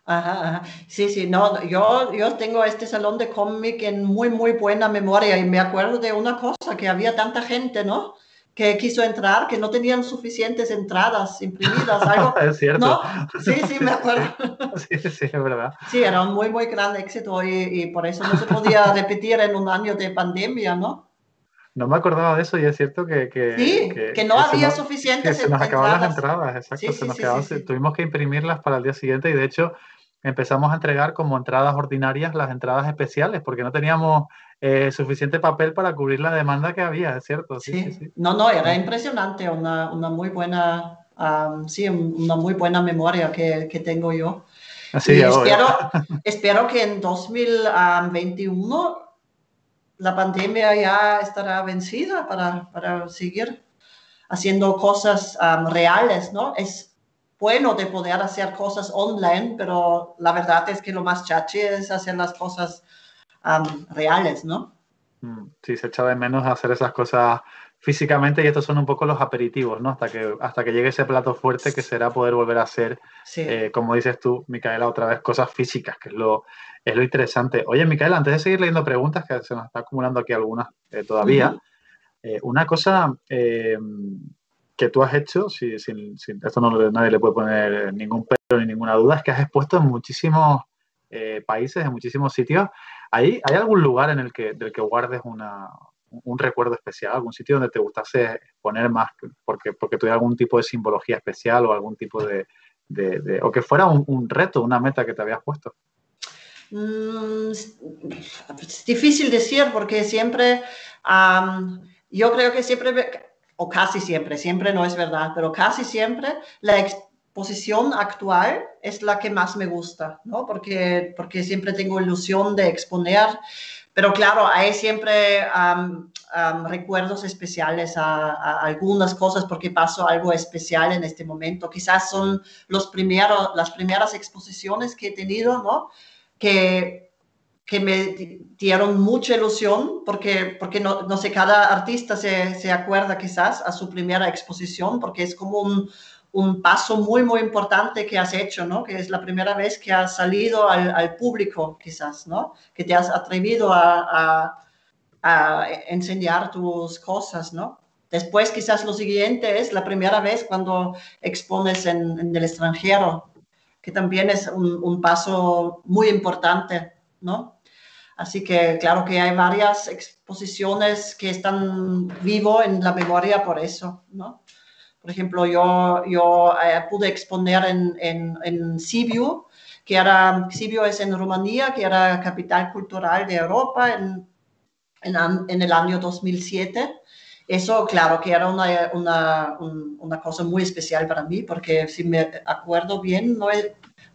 S2: Ajá. Sí, sí, no, yo tengo este salón de cómic en muy buena memoria y me acuerdo de una cosa, que había tanta gente, ¿no? Que quiso entrar, que no tenían suficientes entradas imprimidas, algo,
S1: Es cierto.
S2: ¿no? Sí, sí,
S1: Sí,
S2: me
S1: sí, sí.
S2: acuerdo.
S1: Sí, sí, es verdad.
S2: Sí, era un muy gran éxito y por eso no se podía repetir en un año de pandemia, ¿no?
S1: No me acordaba de eso y es cierto
S2: Sí, que no había
S1: que
S2: suficientes
S1: se nos acababan las
S2: entradas.
S1: entradas, exacto,
S2: Sí,
S1: se
S2: sí,
S1: nos
S2: sí, sí,
S1: quedaban,
S2: sí.
S1: tuvimos que imprimirlas para el día siguiente y de hecho empezamos a entregar como entradas ordinarias las entradas especiales porque no teníamos suficiente papel para cubrir la demanda que había, es cierto, sí, sí,
S2: Sí,
S1: sí.
S2: no, era impresionante, una muy buena, sí, una muy buena memoria que tengo yo.
S1: Así
S2: Y
S1: ya veo.
S2: espero que en 2021 la pandemia ya estará vencida para seguir haciendo cosas reales, ¿no? Es bueno de poder hacer cosas online, pero la verdad es que lo más chachi es hacer las cosas reales, ¿no?
S1: Sí, se echa de menos hacer esas cosas físicamente y estos son un poco los aperitivos, ¿no? Hasta que llegue ese plato fuerte que será poder volver a hacer,
S2: Sí.
S1: como dices tú, Micaela, otra vez cosas físicas, que es lo interesante. Oye, Micaela, antes de seguir leyendo preguntas, que se nos está acumulando aquí algunas todavía,
S2: Ujú.
S1: una cosa que tú has hecho, esto nadie le puede poner ningún pero ni ninguna duda, es que has expuesto en muchísimos países, en muchísimos sitios. ¿Hay algún lugar del que guardes un recuerdo especial, algún sitio donde te gustase exponer más porque tuviera algún tipo de simbología especial o algún tipo o que fuera un reto, una meta que te habías puesto?
S2: Es difícil decir porque siempre, yo creo que siempre, o casi siempre, siempre no es verdad, pero casi siempre la exposición actual es la que más me gusta, ¿no? Porque siempre tengo ilusión de exponer, pero claro, hay siempre recuerdos especiales a algunas cosas porque pasó algo especial en este momento. Quizás son las primeras exposiciones que he tenido, ¿no? Que, que me dieron mucha ilusión porque no sé, cada artista se acuerda quizás a su primera exposición porque es como un paso muy importante que has hecho, ¿no? Que es la primera vez que has salido al público quizás, ¿no? Que te has atrevido a enseñar tus cosas, ¿no? Después quizás lo siguiente es la primera vez cuando expones en el extranjero, que también es un paso muy importante, ¿no? Así que claro que hay varias exposiciones que están vivo en la memoria por eso, ¿no? Por ejemplo, yo pude exponer en Sibiu, Sibiu es en Rumanía, que era capital cultural de Europa en el año 2007 Eso, claro, que era una cosa muy especial para mí, porque si me acuerdo bien,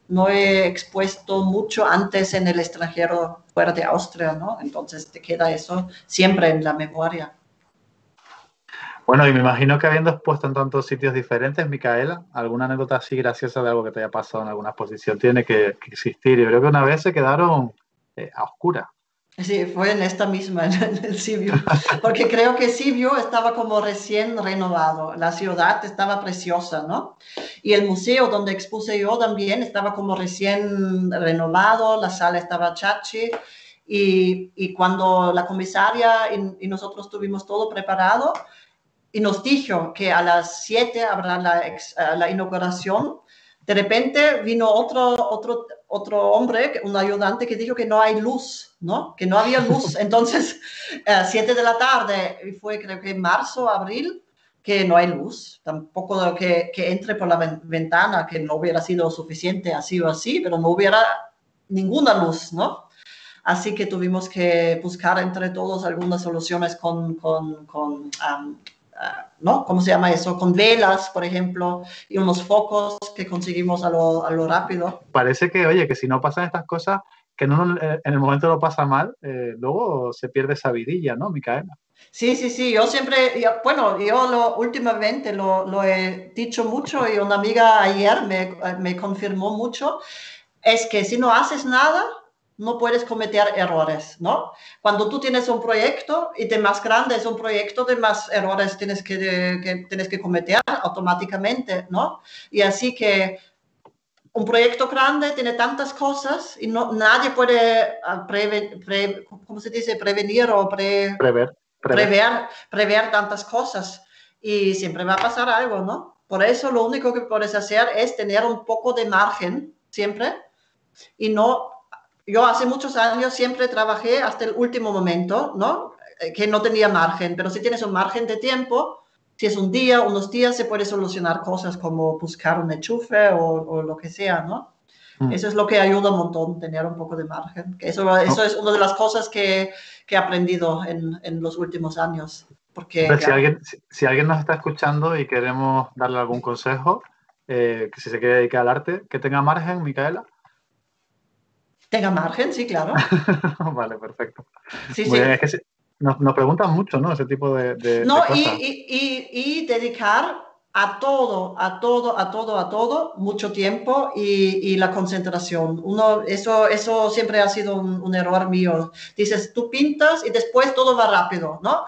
S2: no he expuesto mucho antes en el extranjero fuera de Austria, ¿no? Entonces te queda eso siempre en la memoria.
S1: Bueno, y me imagino que habiendo expuesto en tantos sitios diferentes, Micaela, alguna anécdota así graciosa de algo que te haya pasado en alguna exposición tiene que existir. Yo creo que una vez se quedaron a oscuras.
S2: Sí, fue en esta misma, en el Sibiu, porque creo que Sibiu estaba como recién renovado, la ciudad estaba preciosa, ¿no? Y el museo donde expuse yo también estaba como recién renovado, la sala estaba chachi, y cuando la comisaria y nosotros tuvimos todo preparado, y nos dijo que a las 7 habrá la inauguración. De repente vino otro hombre, un ayudante, que dijo que no hay luz, ¿no? Que no había luz. Entonces, 7 de la tarde, y fue creo que en marzo, abril, que no hay luz. Tampoco que entre por la ventana, que no hubiera sido suficiente así o así, pero no hubiera ninguna luz, ¿no? Así que tuvimos que buscar entre todos algunas soluciones ¿no? ¿Cómo se llama eso? Con velas, por ejemplo, y unos focos que conseguimos a lo rápido.
S1: Parece que, oye, que si no pasan estas cosas, que uno en el momento lo pasa mal, luego se pierde esa vidilla, ¿no, Micaela?
S2: Sí, sí, sí, yo siempre, bueno, últimamente lo he dicho mucho y una amiga ayer me confirmó mucho, es que si no haces nada, no puedes cometer errores, ¿no? Cuando tú tienes un proyecto y de más grande es un proyecto, de más errores tienes que cometer automáticamente, ¿no? Y así que un proyecto grande tiene tantas cosas y nadie puede ¿cómo se dice? Prevenir o
S1: Prever, prever.
S2: prever tantas cosas y siempre va a pasar algo, ¿no? Por eso lo único que puedes hacer es tener un poco de margen siempre y no, yo hace muchos años siempre trabajé hasta el último momento, ¿no? Que no tenía margen, pero si tienes un margen de tiempo, si es un día, unos días, se puede solucionar cosas como buscar un enchufe o lo que sea, ¿no?
S1: Mm.
S2: Eso es lo que ayuda un montón, tener un poco de margen. Que eso
S1: No,
S2: es una de las cosas que he aprendido en los últimos años. Porque,
S1: hombre,
S2: claro,
S1: si alguien nos está escuchando y queremos darle algún consejo, que si se quiere dedicar al arte, que tenga margen, Micaela.
S2: tenga margen, sí, claro.
S1: Vale, perfecto.
S2: Sí,
S1: Muy bien, es
S2: sí.
S1: que nos preguntan mucho, ¿no? Ese tipo de
S2: No,
S1: cosas.
S2: y dedicar a todo mucho tiempo y la concentración. Eso siempre ha sido un error mío. Dices, tú pintas y después todo va rápido, ¿no?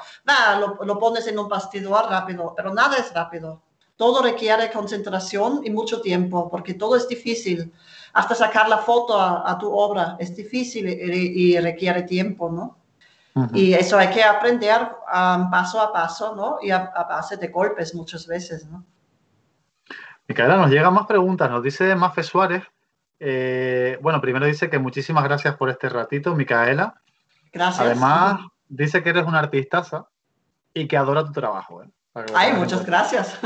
S2: Lo pones en un bastidor rápido, pero nada es rápido. Todo requiere concentración y mucho tiempo, porque todo es difícil. Hasta sacar la foto a tu obra es difícil y requiere tiempo, ¿no?
S1: Ujú.
S2: Y eso hay que aprender paso a paso, ¿no? Y a base de golpes muchas veces, ¿no?
S1: Micaela, nos llegan más preguntas. Nos dice Mafe Suárez. Bueno, primero dice que muchísimas gracias por este ratito, Micaela.
S2: Gracias.
S1: Además, dice que eres una artistaza y que adora tu trabajo, ¿eh? Para que lo
S2: Ay,
S1: tengas en
S2: muchas
S1: cuenta.
S2: gracias.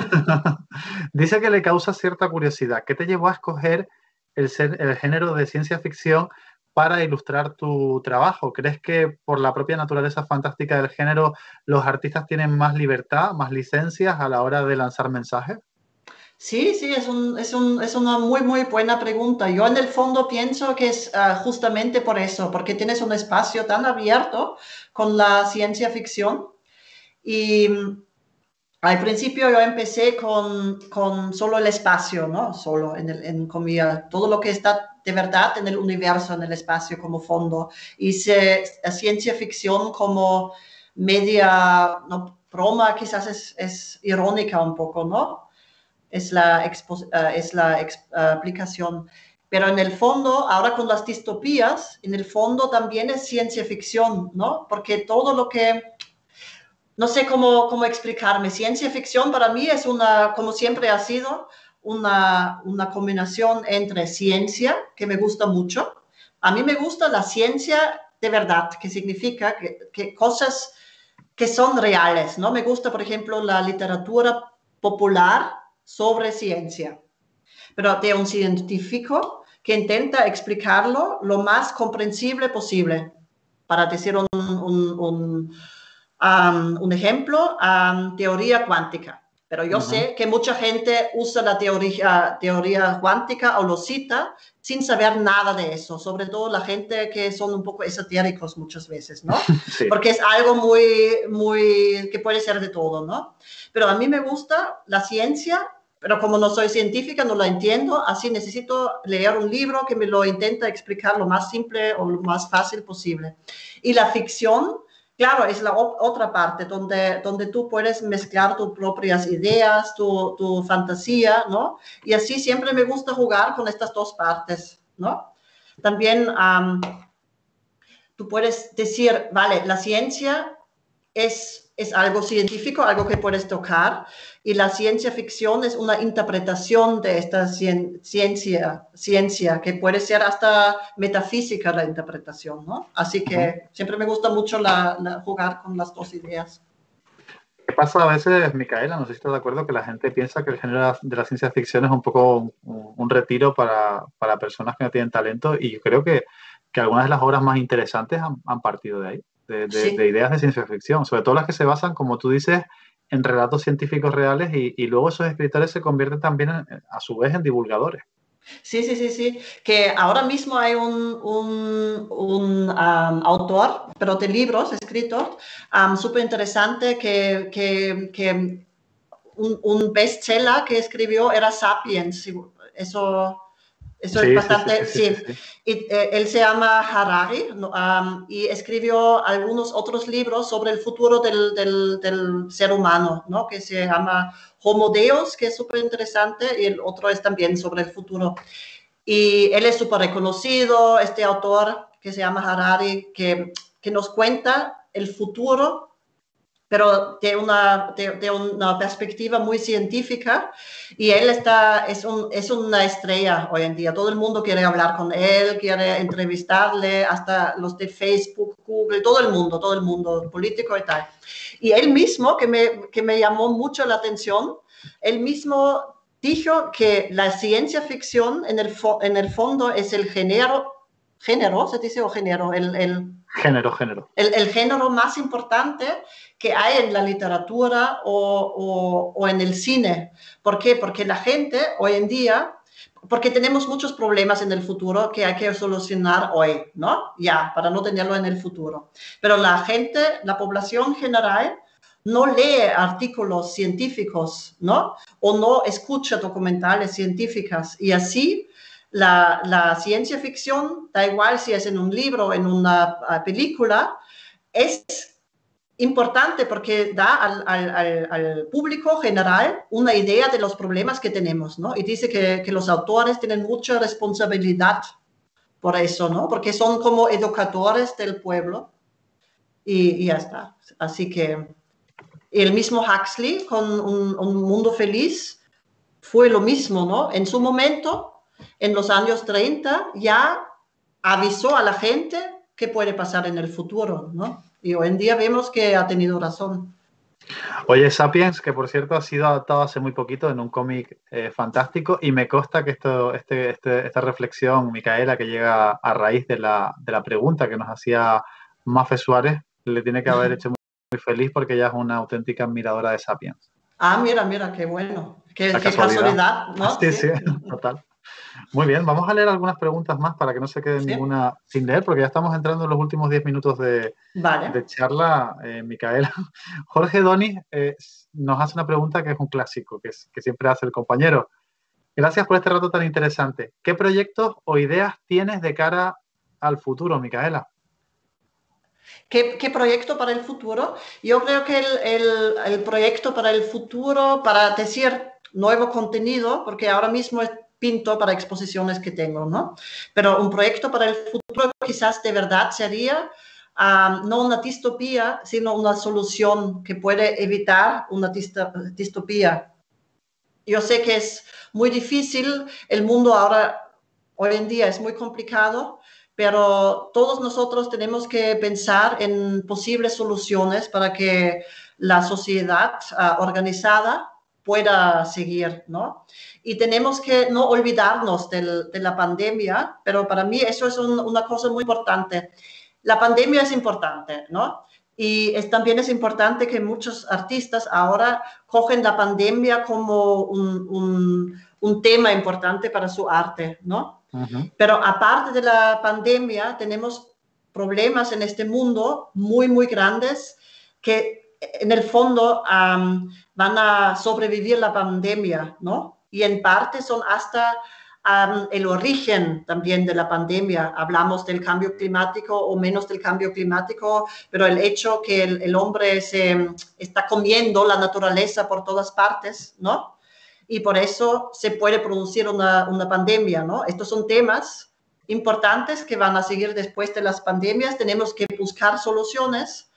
S1: Dice que le causa cierta curiosidad. ¿Qué te llevó a escoger el género de ciencia ficción para ilustrar tu trabajo? ¿Crees que por la propia naturaleza fantástica del género los artistas tienen más libertad, más licencias a la hora de lanzar mensajes?
S2: Sí, sí, es una muy, muy buena pregunta. Yo en el fondo pienso que es justamente por eso, porque tienes un espacio tan abierto con la ciencia ficción y al principio yo empecé con solo el espacio, ¿no? Solo en comillas, todo lo que está de verdad en el universo, en el espacio como fondo. Hice ciencia ficción como media, no, broma, quizás es irónica un poco, ¿no? Aplicación. Pero en el fondo, ahora con las distopías, en el fondo también es ciencia ficción, ¿no? Porque todo lo que no sé cómo explicarme. Ciencia ficción para mí es como siempre ha sido, una combinación entre ciencia, que me gusta mucho. A mí me gusta la ciencia de verdad, que significa que cosas que son reales, ¿no? Me gusta, por ejemplo, la literatura popular sobre ciencia, pero de un científico que intenta explicarlo lo más comprensible posible, para decir Un ejemplo, teoría cuántica. Pero yo sé que mucha gente usa la teoría cuántica o lo cita sin saber nada de eso, sobre todo la gente que son un poco esotéricos muchas veces, ¿no?
S1: Sí.
S2: Porque es algo muy, que puede ser de todo, ¿no? Pero a mí me gusta la ciencia, pero como no soy científica, no la entiendo, así necesito leer un libro que me lo intenta explicar lo más simple o lo más fácil posible. Y la ficción, claro, es la otra parte donde tú puedes mezclar tus propias ideas, tu fantasía, ¿no? Y así siempre me gusta jugar con estas dos partes, ¿no? También tú puedes decir, vale, la ciencia es algo científico, algo que puedes tocar, y la ciencia ficción es una interpretación de esta ciencia, que puede ser hasta metafísica la interpretación, ¿no? Así que siempre me gusta mucho jugar con las dos ideas.
S1: ¿Qué pasa a veces, Micaela? No sé si estás de acuerdo, que la gente piensa que el género de la ciencia ficción es un poco un retiro para personas que no tienen talento, y yo creo que algunas de las obras más interesantes han partido de ahí,
S2: Sí.
S1: de ideas de ciencia ficción, sobre todo las que se basan, como tú dices, en relatos científicos reales, y luego esos escritores se convierten también, a su vez, en divulgadores.
S2: Sí. Que ahora mismo hay un autor, pero de libros escritos, súper interesante, que un bestseller que escribió era Sapiens. Eso es bastante, sí. Y, él se llama Harari, y escribió algunos otros libros sobre el futuro del ser humano, ¿no? Que se llama Homo Deus, que es súper interesante, y el otro es también sobre el futuro. Y él es súper reconocido, este autor que se llama Harari, que nos cuenta el futuro, pero de una perspectiva muy científica, y él es una estrella hoy en día. Todo el mundo quiere hablar con él, quiere entrevistarle, hasta los de Facebook, Google, todo el mundo político y tal. Y él mismo, que me llamó mucho la atención, él mismo dijo que la ciencia ficción en el fondo es el género, ¿se dice? O género, el género más importante que hay en la literatura o en el cine. ¿Por qué? Porque la gente hoy en día, porque tenemos muchos problemas en el futuro que hay que solucionar hoy, ¿no? Ya, para no tenerlo en el futuro. Pero la gente, la población general, no lee artículos científicos, ¿no? O no escucha documentales científicas, y así la ciencia ficción, da igual si es en un libro o en una película, es importante porque da al público general una idea de los problemas que tenemos, ¿no? Y dice que los autores tienen mucha responsabilidad por eso, ¿no? Porque son como educadores del pueblo, y ya está. Así que el mismo Huxley con un mundo feliz fue lo mismo, ¿no? En su momento, en los años 30, ya avisó a la gente qué puede pasar en el futuro, ¿no? Y hoy en día vemos que ha tenido razón.
S1: Oye, Sapiens, que por cierto ha sido adaptado hace muy poquito en un cómic fantástico, y me consta que esta reflexión, Micaela, que llega a raíz de la pregunta que nos hacía Mafe Suárez, le tiene que haber hecho muy feliz, porque ella es una auténtica admiradora de Sapiens.
S2: Mira, qué bueno. Qué casualidad, ¿no?
S1: Sí, total. Muy bien, vamos a leer algunas preguntas más para que no se quede ninguna sin leer, porque ya estamos entrando en los últimos 10 minutos de charla, Micaela. Jorge Doni nos hace una pregunta que es un clásico, que siempre hace el compañero. Gracias por este rato tan interesante. ¿Qué proyectos o ideas tienes de cara al futuro, Micaela?
S2: ¿Qué proyecto para el futuro? Yo creo que el proyecto para el futuro, para decir nuevo contenido, porque ahora mismo pinto para exposiciones que tengo, ¿no? Pero un proyecto para el futuro quizás de verdad sería no una distopía, sino una solución que puede evitar una distopía. Yo sé que es muy difícil, el mundo ahora, hoy en día, es muy complicado, pero todos nosotros tenemos que pensar en posibles soluciones para que la sociedad organizada pueda seguir, ¿no? Y tenemos que no olvidarnos de la pandemia, pero para mí eso es una cosa muy importante. La pandemia es importante, ¿no? Y también es importante que muchos artistas ahora cogen la pandemia como un tema importante para su arte, ¿no? Pero aparte de la pandemia, tenemos problemas en este mundo muy, muy grandes que en el fondo van a sobrevivir la pandemia, ¿no? Y en parte son hasta el origen también de la pandemia. Hablamos del cambio climático o menos del cambio climático, pero el hecho que el hombre se está comiendo la naturaleza por todas partes, ¿no? Y por eso se puede producir una pandemia, ¿no? Estos son temas importantes que van a seguir después de las pandemias. Tenemos que buscar soluciones.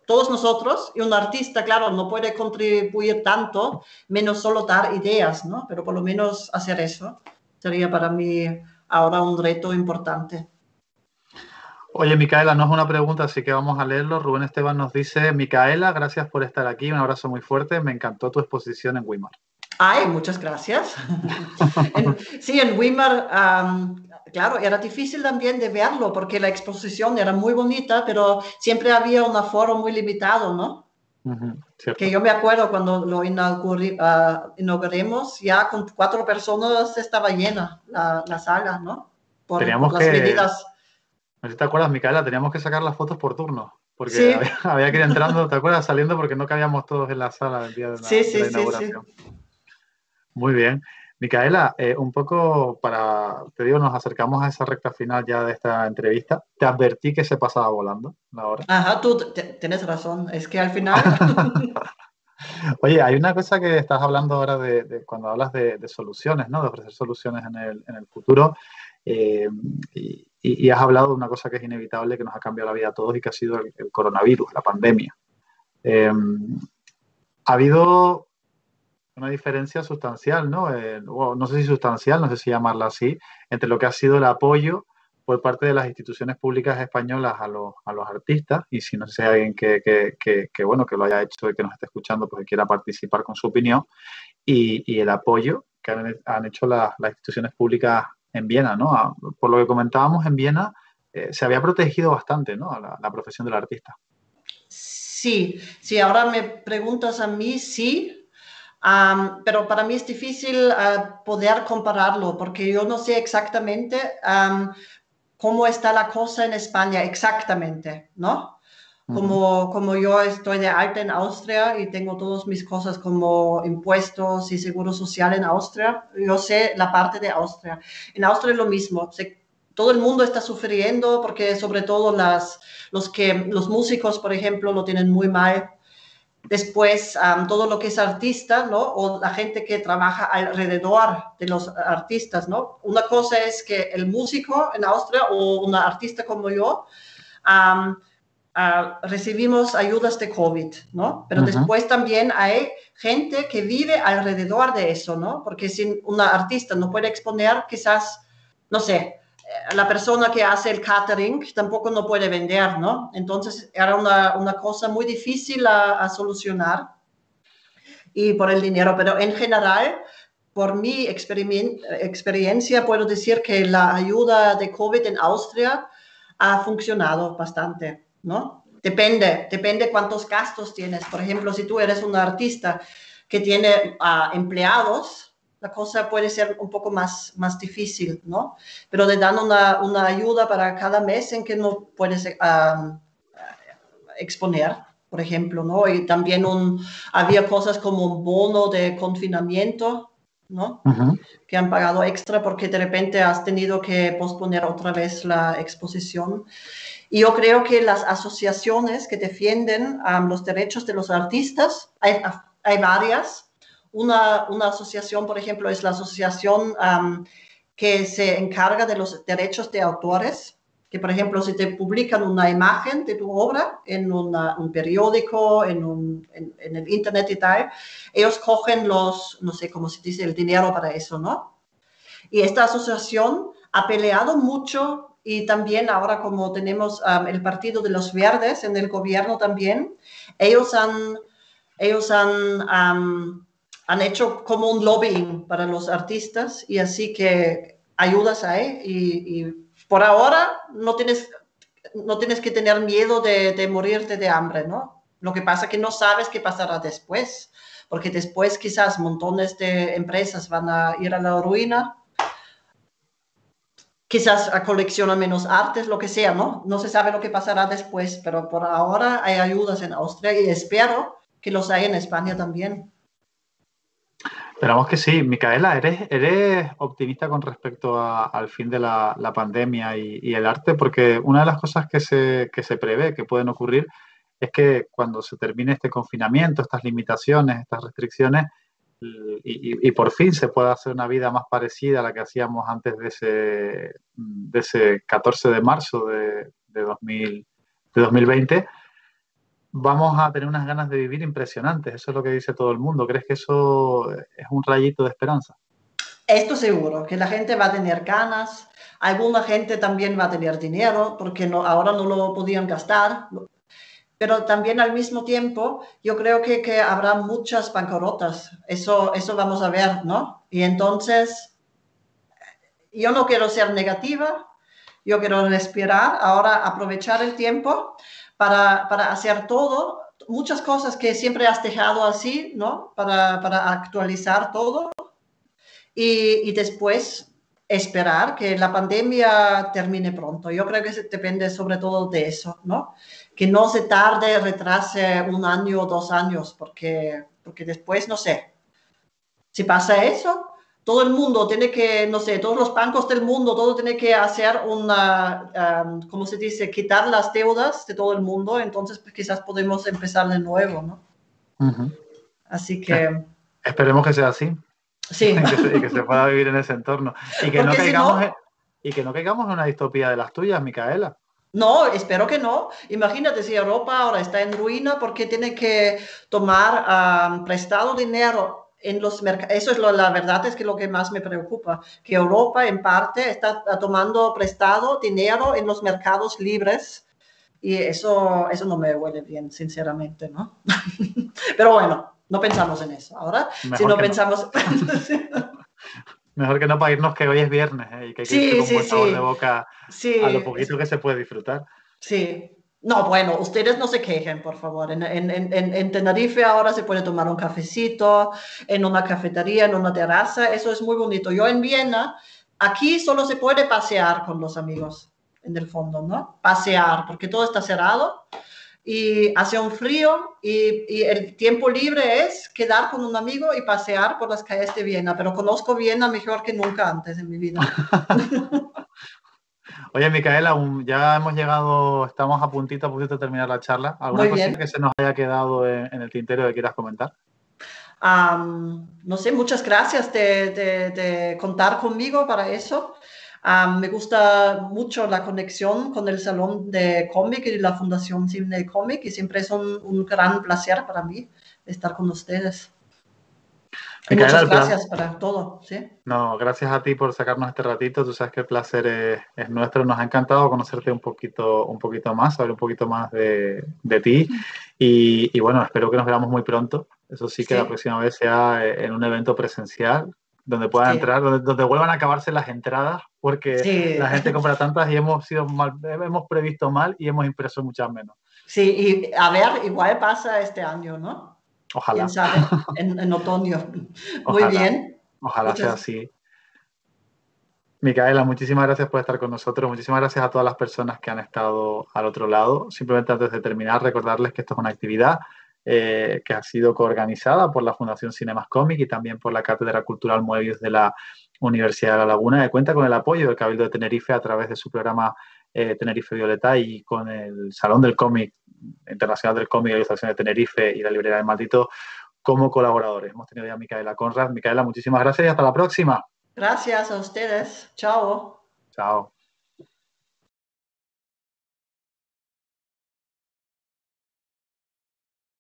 S2: Todos nosotros, y un artista, claro, no puede contribuir tanto, menos solo dar ideas, ¿no? Pero por lo menos hacer eso sería para mí ahora un reto importante.
S1: Oye, Micaela, no es una pregunta, así que vamos a leerlo. Rubén Esteban nos dice: Micaela, gracias por estar aquí, un abrazo muy fuerte, me encantó tu exposición en Weimar.
S2: Ay, muchas gracias. Sí, en Weimar, claro, era difícil también de verlo porque la exposición era muy bonita, pero siempre había un aforo muy limitado, ¿no? Que yo me acuerdo cuando lo inauguremos, ya con 4 personas estaba llena la sala, ¿no? Por las medidas.
S1: No sé si te acuerdas, Micaela, teníamos que sacar las fotos por turno, porque
S2: Sí,
S1: había que ir entrando, ¿te acuerdas? Saliendo porque no cabíamos todos en la sala el día de
S2: sí,
S1: de
S2: sí,
S1: la
S2: sí, sí.
S1: inauguración. Muy bien. Micaela, un poco te digo, nos acercamos a esa recta final ya de esta entrevista. Te advertí que se pasaba volando la hora.
S2: Ajá, tú tienes razón. Es que al final...
S1: Oye, hay una cosa que estás hablando ahora cuando hablas de soluciones, ¿no? De ofrecer soluciones en el futuro. eh, y has hablado de una cosa que es inevitable, que nos ha cambiado la vida a todos y que ha sido el coronavirus, la pandemia. Ha habido una diferencia sustancial, ¿no? No sé si sustancial, no sé si llamarla así, entre lo que ha sido el apoyo por parte de las instituciones públicas españolas a los artistas, y si no sé si hay alguien bueno, que lo haya hecho y que nos esté escuchando, pues que quiera participar con su opinión, y el apoyo que han hecho las instituciones públicas en Viena, ¿no? Por lo que comentábamos, en Viena se había protegido bastante, ¿no? La profesión del artista.
S2: Sí, sí, ahora me preguntas a mí, sí. Pero para mí es difícil poder compararlo porque yo no sé exactamente cómo está la cosa en España exactamente, ¿no? Como yo estoy de alta en Austria y tengo todas mis cosas como impuestos y seguro social en Austria, yo sé la parte de Austria. En Austria es lo mismo. Todo el mundo está sufriendo porque sobre todo los músicos, por ejemplo, lo tienen muy mal. Después, todo lo que es artista, ¿no? O la gente que trabaja alrededor de los artistas, ¿no? Una cosa es que el músico en Austria o una artista como yo recibimos ayudas de COVID, ¿no? Pero después también hay gente que vive alrededor de eso, ¿no? Porque si una artista no puede exponer, quizás, no sé, la persona que hace el catering tampoco no puede vender, ¿no? Entonces era una cosa muy difícil a solucionar y por el dinero, pero en general, por mi experiencia, puedo decir que la ayuda de COVID en Austria ha funcionado bastante, ¿no? Depende cuántos gastos tienes. Por ejemplo, si tú eres un artista que tiene empleados, la cosa puede ser un poco más difícil, ¿no? Pero te dan una ayuda para cada mes en que no puedes exponer, por ejemplo, ¿no? Y también había cosas como un bono de confinamiento, ¿no? Que han pagado extra porque de repente has tenido que posponer otra vez la exposición. Y yo creo que las asociaciones que defienden los derechos de los artistas, hay varias. Una asociación, por ejemplo, es la asociación que se encarga de los derechos de autores, que por ejemplo, si te publican una imagen de tu obra en un periódico, en el internet y tal, ellos cogen no sé cómo se dice, el dinero para eso, ¿no? Y esta asociación ha peleado mucho y también ahora como tenemos el Partido de los Verdes en el gobierno también, ellos han hecho como un lobbying para los artistas y así que ayudas ahí y por ahora no tienes no tienes que tener miedo de morirte de hambre, ¿no? Lo que pasa es que no sabes qué pasará después, porque después quizás montones de empresas van a ir a la ruina, quizás a coleccionar menos artes, lo que sea, ¿no? No se sabe lo que pasará después, pero por ahora hay ayudas en Austria y espero que los hay en España también.
S1: Esperamos que sí. Micaela, ¿eres optimista con respecto al fin de la pandemia y el arte? Porque una de las cosas que se prevé que pueden ocurrir es que cuando se termine este confinamiento, estas limitaciones, estas restricciones, y por fin se pueda hacer una vida más parecida a la que hacíamos antes de ese 14 de marzo de 2020, vamos a tener unas ganas de vivir impresionantes. Eso es lo que dice todo el mundo. ¿Crees que eso es un rayito de esperanza?
S2: Esto seguro, que la gente va a tener ganas, alguna gente también va a tener dinero, porque no, ahora no lo podían gastar, pero también al mismo tiempo yo creo que habrá muchas bancarrotas, eso vamos a ver, ¿no? Y entonces yo no quiero ser negativa, yo quiero respirar, ahora aprovechar el tiempo para hacer todo, muchas cosas que siempre has dejado así, ¿no? Para actualizar todo y después esperar que la pandemia termine pronto. Yo creo que depende sobre todo de eso, ¿no? Que no se tarde, retrase un año o 2 años, porque después, no sé, si pasa eso, todo el mundo tiene que, no sé, todos los bancos del mundo, todo tiene que hacer una, ¿cómo se dice? Quitar las deudas de todo el mundo, entonces pues, quizás podemos empezar de nuevo, ¿no?
S1: Ujú.
S2: Así que,
S1: Esperemos que sea así
S2: sí,
S1: y que se pueda vivir en ese entorno.
S2: porque si no,
S1: Y que no caigamos en una distopía de las tuyas, Micaela.
S2: no, espero que no. Imagínate si Europa ahora está en ruina porque tiene que tomar prestado dinero en los mercados. Eso es la verdad, es que lo que más me preocupa, que Europa en parte está tomando prestado dinero en los mercados libres y eso no me huele bien, sinceramente, ¿no? Pero bueno, no pensamos en eso. Ahora, si
S1: Mejor
S2: no
S1: que no.
S2: pensamos...
S1: Mejor que no para irnos, que hoy es viernes, y que hay que irse
S2: Sí,
S1: con
S2: sí,
S1: buen sabor de
S2: sí,
S1: boca a lo
S2: sí,
S1: poquito que se puede disfrutar.
S2: sí. No, bueno, ustedes no se quejen, por favor. En Tenerife ahora se puede tomar un cafecito en una cafetería, en una terraza. Eso es muy bonito. Yo en Viena, aquí solo se puede pasear con los amigos, en el fondo, ¿no? Pasear, porque todo está cerrado y hace un frío y el tiempo libre es quedar con un amigo y pasear por las calles de Viena. Pero conozco Viena mejor que nunca antes en mi vida.
S1: Oye, Micaela, ya hemos llegado, estamos a puntito de terminar la charla. ¿Alguna
S2: Muy
S1: cosita que
S2: bien.
S1: se nos haya quedado en el tintero que quieras comentar?
S2: No sé, muchas gracias de contar conmigo para eso. Me gusta mucho la conexión con el Salón de Cómic y la Fundación Cine Cómic y siempre es un gran placer para mí estar con ustedes. Y
S1: Micaela,
S2: muchas gracias para todo, ¿sí?
S1: no, gracias a ti por sacarnos este ratito. Tú sabes que el placer es nuestro. Nos ha encantado conocerte un poquito más, saber un poquito más de ti. Y bueno, espero que nos veamos muy pronto. Eso sí, que la
S2: Sí,
S1: próxima vez sea en un evento presencial, donde puedan
S2: sí,
S1: entrar, donde vuelvan a acabarse las entradas, porque
S2: sí,
S1: la gente compra tantas y hemos previsto mal y hemos impreso muchas menos.
S2: sí. Y a ver, igual pasa este año, ¿no? ¿Quién
S1: Ojalá,
S2: sabe? En otoño. Muy
S1: ojalá,
S2: bien.
S1: ojalá sea
S2: Muchas,
S1: así. Micaela, muchísimas gracias por estar con nosotros. Muchísimas gracias a todas las personas que han estado al otro lado. Simplemente antes de terminar, recordarles que esto es una actividad que ha sido coorganizada por la Fundación Cinemas Cómic y también por la Cátedra Cultural Moebius de la Universidad de La Laguna, que cuenta con el apoyo del Cabildo de Tenerife a través de su programa Tenerife Violeta y con el Salón del Cómic Internacional del Cómic y la Ilustración de Tenerife y la Librería del Maldito como colaboradores. Hemos tenido ya a Micaela Conrad. Micaela, muchísimas gracias y hasta la próxima.
S2: gracias a ustedes. Chao.
S1: Chao.